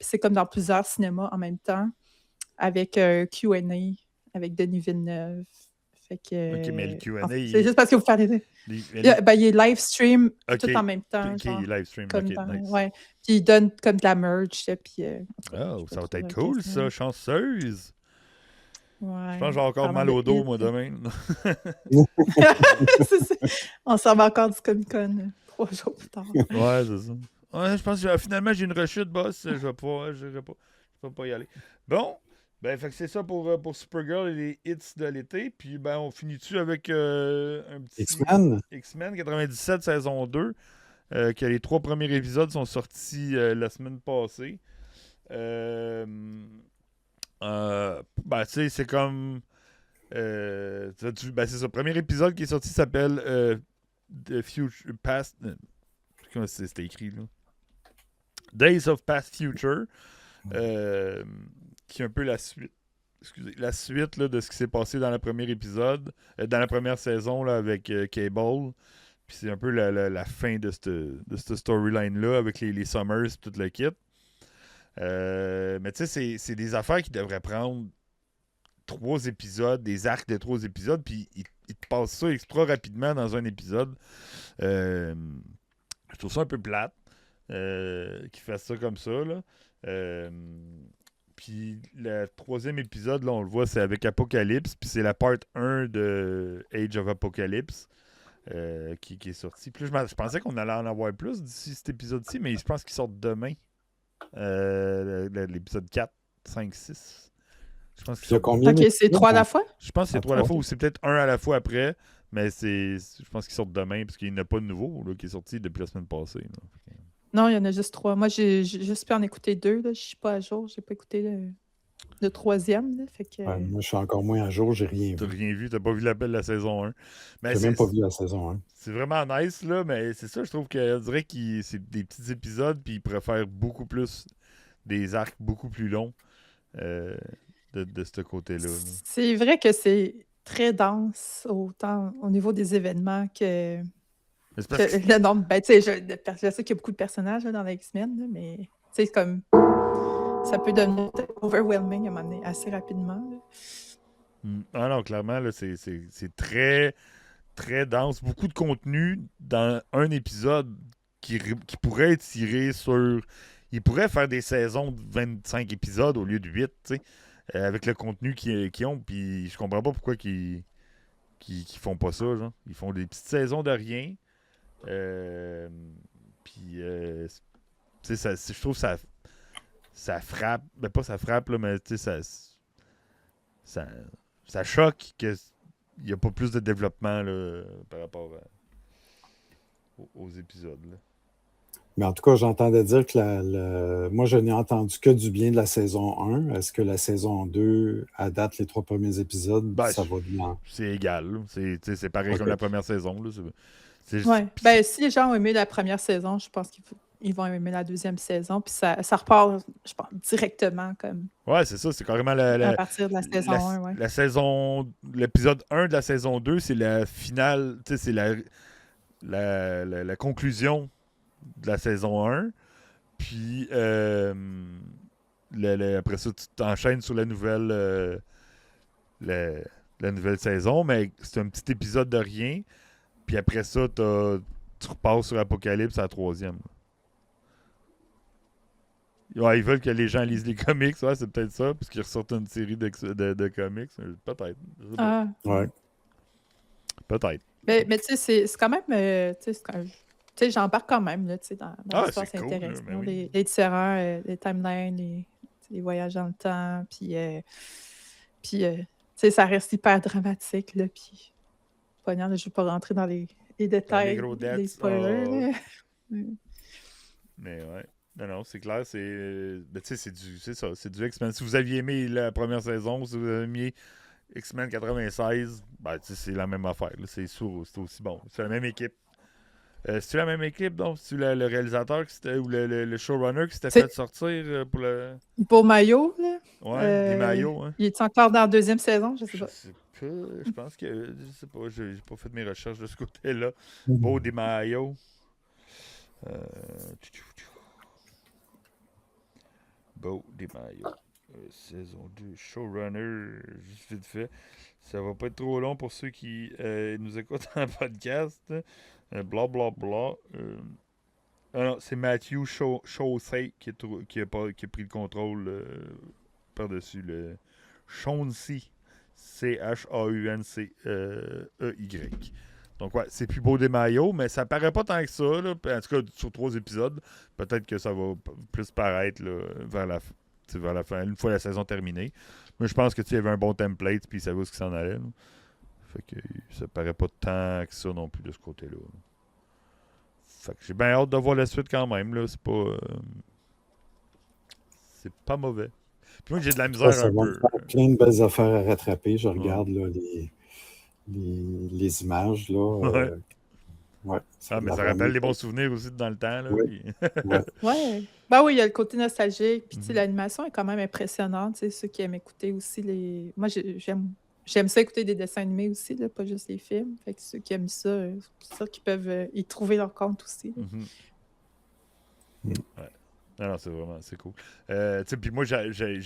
c'est comme dans plusieurs cinémas en même temps, avec un Q&A avec Denis Villeneuve. Fait que, OK, mais le Q&A... c'est juste parce que vous parlez... Il est live stream tout en même temps. OK, il live stream, comme OK, nice. Ouais. Puis il donne comme de la merch. Puis, ça va être cool, ça, chanceuse. Ouais. Je pense que j'ai encore mal au dos, moi, demain. On s'en va encore du Comic-Con 3 jours plus tard. Ouais, c'est ça. Ouais, je pense que finalement, j'ai une rechute, boss. Je vais pas y aller. Bon, fait que c'est ça pour Supergirl et les hits de l'été. Puis, on finit dessus avec un petit... X-Men 97, saison 2. Que les 3 premiers épisodes sont sortis la semaine passée. Tu sais, c'est comme... c'est ça, le premier épisode qui est sorti s'appelle The Future Past... comment c'était écrit, là? Days of Past Future. Qui est un peu la suite. Excusez, la suite là, de ce qui s'est passé dans le premier épisode, dans la première saison là, avec Cable. Puis c'est un peu la fin de cette storyline-là avec les Summers et tout le kit. Mais tu sais, c'est des affaires qui devraient prendre 3 épisodes, des arcs de 3 épisodes, puis ils te passent ça extra rapidement dans un épisode. Je trouve ça un peu plate qu'ils fassent ça comme ça. Là. Puis le 3e épisode, là, on le voit, c'est avec Apocalypse, puis c'est la part 1 de Age of Apocalypse. Qui est sorti. Puis là, je pensais qu'on allait en avoir plus d'ici cet épisode-ci, mais je pense qu'ils sortent demain. L'épisode 4, 5, 6. Je pense qu'ils combien OK, c'est 3 à la fois? Je pense que c'est 3 à la fois, ou c'est peut-être 1 à la fois après, mais je pense qu'ils sortent demain, parce qu'il n'y en a pas de nouveau là, qui est sorti depuis la semaine passée. Là. Non, il y en a juste 3. Moi, j'ai juste pu en écouter 2. Je suis pas à jour. J'ai pas écouté le 3e. Là, fait que... moi, je suis encore moins à jour. J'ai rien vu. T'as rien vu? T'as pas vu l'appel de la saison 1? J'ai même pas vu la saison 1. C'est vraiment nice, là, mais c'est ça, je trouve qu'on dirait que c'est des petits épisodes, puis ils préfèrent beaucoup plus des arcs beaucoup plus longs de ce côté-là. Là. C'est vrai que c'est très dense, autant au niveau des événements que le nombre. Je sais qu'il y a beaucoup de personnages là, dans les X-Men, là, mais c'est comme ça peut devenir overwhelming à un moment donné, assez rapidement. Là. Ah non, clairement, là, c'est très, très dense. Beaucoup de contenu dans un épisode qui pourrait être tiré sur... Il pourrait faire des saisons de 25 épisodes au lieu de 8, tu sais, avec le contenu qu'ils ont. Puis je comprends pas pourquoi qu'ils font pas ça, genre. Ils font des petites saisons de rien. Puis, tu sais, je trouve que ça frappe. Ben, pas ça frappe, là, mais tu sais, ça choque qu'il n'y a pas plus de développement là, par rapport aux épisodes. Là. Mais en tout cas, j'entendais dire que moi, je n'ai entendu que du bien de la saison 1. Est-ce que la saison 2, à date, les 3 premiers épisodes, ça va bien? C'est égal. C'est pareil comme la première saison. Là. Si les gens ont aimé la première saison, je pense qu'ils vont aimer la 2e saison. Puis ça repart, je pense, directement comme. Ouais, c'est ça. C'est carrément à partir de la saison 1. Ouais. L'épisode 1 de la saison 2, c'est la finale. C'est la conclusion de la saison 1. Puis après ça, tu t'enchaînes sur la nouvelle saison, mais c'est un petit épisode de rien. Puis après ça, tu repasses sur Apocalypse à la 3e. Ouais, ils veulent que les gens lisent les comics, ouais, c'est peut-être ça, parce qu'ils ressortent une série de comics. Peut-être. Je sais pas. Ah. Ouais. Peut-être. Mais tu sais, c'est quand même. Tu sais, tu sais, j'embarque quand même là, tu sais, dans Ah, l'histoire, c'est ça cool, là, intéresse. mais oui. Les différents les timelines, les voyages dans le temps, puis tu sais, ça reste hyper dramatique, là, puis pognant, là, je ne vais pas rentrer dans les Dans les détails, gros les dettes. spoilers, là. Mm. Mais ouais. Non, c'est clair, c'est. Ben, tu sais, c'est ça, c'est du X-Men. Si vous aviez aimé la première saison, si vous avez aimé X-Men 96, ben, tu sais, c'est la même affaire. Là. C'est aussi bon. C'est la même équipe. C'est-tu la même équipe, donc? C'est-tu le réalisateur ou le showrunner qui s'était fait C'est sortir pour le. Beau Maillot, là. Ouais, Di Maio, hein? Il est encore dans la deuxième saison, je sais Je pas. sais pas. Je pense que. Je sais pas. J'ai pas fait mes recherches de ce côté-là. Mhm. Beau Di Maio. Euh, Beau Di Maio. Saison 2. Showrunner. Juste vite fait. Ça va pas être trop long pour ceux qui nous écoutent en podcast. Bla bla bla. Ah non, c'est Matthew Chauncey qui a pris le contrôle par-dessus le Chauncey. Chauncey. Donc ouais, c'est plus beau des maillots, mais ça paraît pas tant que ça. Là. En tout cas, sur 3 épisodes, peut-être que ça va plus paraître là, vers la fin, une fois la saison terminée. Mais je pense que tu y avait un bon template, puis ça savait où ce qui s'en allait. Là. Fait que ça paraît pas tant que ça non plus de ce côté-là. Fait que j'ai bien hâte de voir la suite quand même. Là. C'est pas mauvais. Puis moi, j'ai de la Ouais, misère ça un va me peu. faire plein de belles affaires à rattraper. Je Ouais. regarde là, les images. Là, Ouais. ouais, ça Ah, a mais l'air ça vraiment rappelle des bons cool. souvenirs aussi de dans le temps. Là, Oui, puis- ouais. Ouais. Ben oui, il y a le côté nostalgique. Puis, tu sais, Mhm. l'animation est quand même impressionnante. Tu sais, ceux qui aiment écouter aussi les. Moi, j'aime ça écouter des dessins animés aussi, là, pas juste les films. Fait que ceux qui aiment ça, c'est sûr qu'ils peuvent y trouver leur compte aussi, là. Mhm. Mm. Ouais. Non, c'est cool. Tu sais, puis moi, j'ai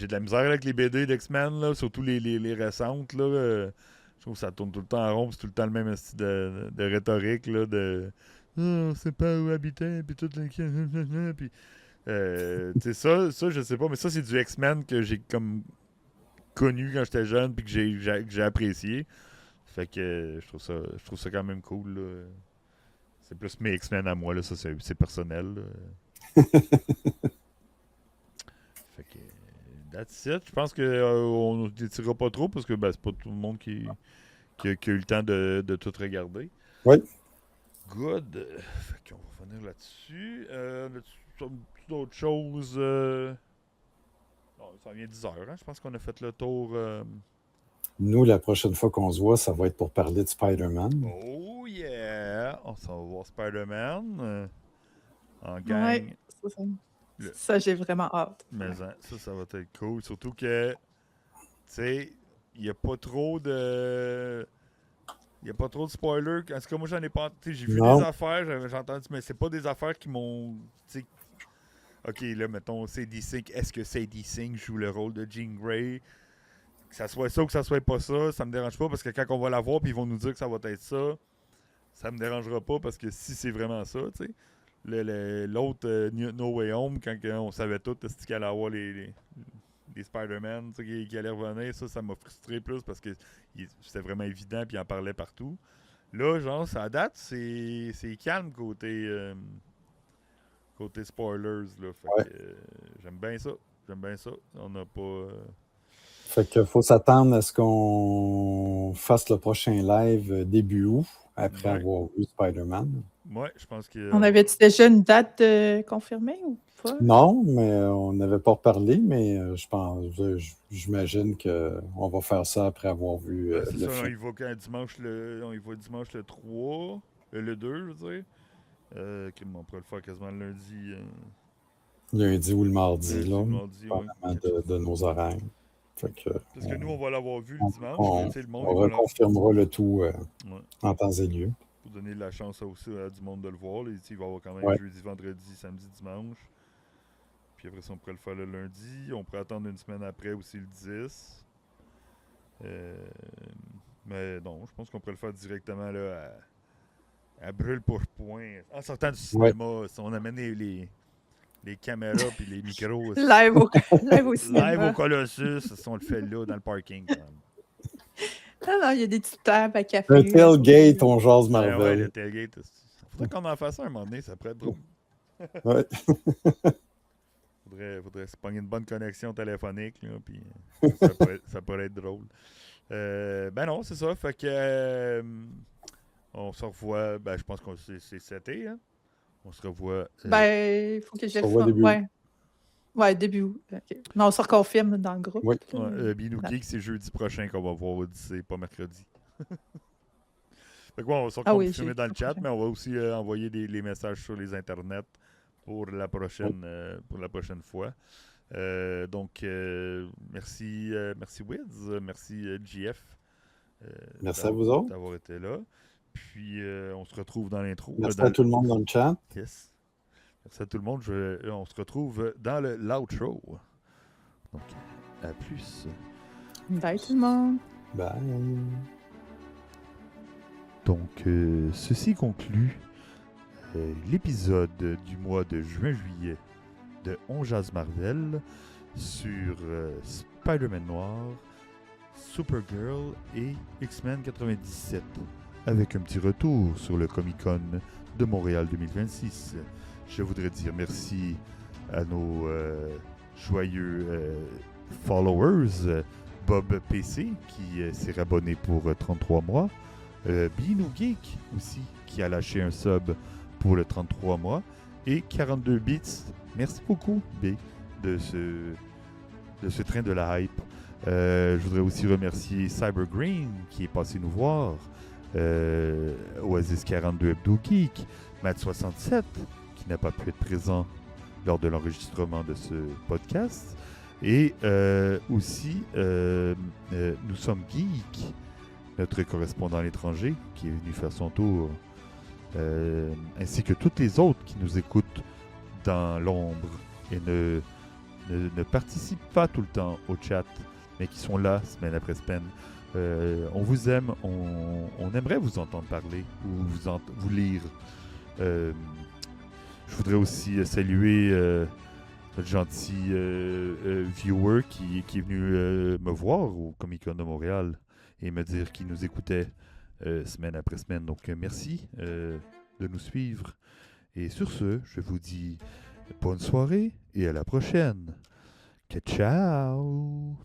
de la misère avec les BD d'X-Men, là, surtout les récentes. Là, je trouve que ça tourne tout le temps en rond, puis c'est tout le temps le même style de rhétorique, là, de « Ah, on sait pas où habiter, puis tout le... » Puis, tu sais, ça, je sais pas, mais ça, c'est du X-Men que j'ai comme connu quand j'étais jeune, puis que j'ai apprécié. Fait que je trouve ça quand même cool, là. C'est plus mes X-Men à moi, là, ça, c'est personnel, là. Fait que that's it. Je pense qu'on ne détirera pas trop parce que ben, c'est pas tout le monde qui a eu le temps de tout regarder. Oui. Good. Fait qu'on va finir là-dessus. D'autres choses. Non, ça vient 10 heures. Hein? Je pense qu'on a fait le tour. Nous, la prochaine fois qu'on se voit, ça va être pour parler de Spider-Man. Oh yeah! On s'en va voir Spider-Man en gang. Ouais, ça, j'ai vraiment hâte. Mais Ouais. ça va être cool. Surtout que, tu sais, il n'y a pas trop de. Il n'y a pas trop de spoilers. En tout cas, moi, j'en ai pas. Tu sais, j'ai vu Non. des affaires, j'ai entendu, mais c'est pas des affaires qui m'ont. Tu sais, ok, là, mettons, Sadie Sink. Est-ce que Sadie Sink joue le rôle de Jean Grey? Que ça soit ça ou que ça soit pas ça me dérange pas parce que quand on va la voir puis ils vont nous dire que ça va être ça me dérangera pas parce que si c'est vraiment ça, tu sais. L'autre No Way Home, quand on savait tout qu'il allait avoir les Spider-Man qui allaient revenir, ça m'a frustré plus parce que c'était vraiment évident puis il en parlait partout. Là, genre, ça date, c'est calme côté spoilers. Là, fait Ouais. que, j'aime bien ça. On n'a pas. Fait qu'il faut s'attendre à ce qu'on fasse le prochain live début août, après Ouais. avoir vu Spider-Man. Ouais, je pense que. On avait-tu déjà une date confirmée ou pas? Non, mais on n'avait pas reparlé, mais j'imagine qu'on va faire ça après avoir vu Ben, c'est le ça, on y film. va on y va dimanche le 3, le 2, je veux dire. On pourrait le faire quasiment le lundi. Lundi ou le mardi, Lundi là, ou mardi, ouais. dépendamment de nos horaires. Fait que, Parce que nous, on va l'avoir vu le on, dimanche, mais on- tu sais, le monde, on il va l'avoir. reconfirmera le tout Ouais. en temps et lieu. Pour donner la chance aussi à du monde de le voir. Là. Il va y avoir quand même Ouais. jeudi, vendredi, samedi, dimanche. Puis après ça, on pourrait le faire le lundi. On pourrait attendre une semaine après aussi le 10. Mais non, je pense qu'on pourrait le faire directement là, à brûle pour point. En sortant du cinéma, si on amène les caméras puis les micros. Live au Live au cinéma. Colossus, on le fait là, dans le parking. quand même. Non, il y a des petites tables à café. Un tailgate, on jase Ouais, le Marvel. tailgate. Faudrait qu'on en fasse un moment donné, ça pourrait être drôle. Ouais. Faudrait se pogner une bonne connexion téléphonique, là, puis ça pourrait être drôle. Ben non, c'est ça. Fait que on se revoit. Ben, je pense que c'est cet été. Hein? On se revoit. Ben, il faut que je On se revoit le début août. Ouais, début août. OK. Non, on se reconfirme dans le groupe. Oui. Binou Geek, c'est jeudi prochain qu'on va voir Odyssey, pas mercredi. Fait que on va se reconfirmer dans le chat, mais on va aussi envoyer les messages sur les internets pour la prochaine fois. Donc, merci Wiz, merci JF. Merci à vous autres. D'avoir été là. Puis, on se retrouve dans l'intro. Merci à tout le monde dans le chat. Yes. Merci à tout le monde. On se retrouve dans l'outro. Donc, à plus. Bye tout le monde. Bye. Donc, ceci conclut l'épisode du mois de juin-juillet de On Jase Marvel sur Spider-Man Noir, Supergirl et X-Men 97, avec un petit retour sur le Comic-Con de Montréal 2026. Je voudrais dire merci à nos joyeux followers, Bob PC qui s'est abonné pour 33 mois, Binou Geek aussi qui a lâché un sub pour le 33 mois, et 42 bits. Merci beaucoup B de ce train de la hype. Je voudrais aussi remercier Cyber Green qui est passé nous voir, Oasis 42 Hebdo Geek, Matt 67 qui n'a pas pu être présent lors de l'enregistrement de ce podcast, et aussi Nous sommes Geek, notre correspondant à l'étranger qui est venu faire son tour, ainsi que toutes les autres qui nous écoutent dans l'ombre et ne participent pas tout le temps au chat, mais qui sont là semaine après semaine. On vous aime, on aimerait vous entendre parler ou vous lire. Je voudrais aussi saluer notre gentil viewer qui est venu me voir au Comic-Con de Montréal et me dire qu'il nous écoutait semaine après semaine. Donc merci de nous suivre. Et sur ce, je vous dis bonne soirée et à la prochaine. Ciao!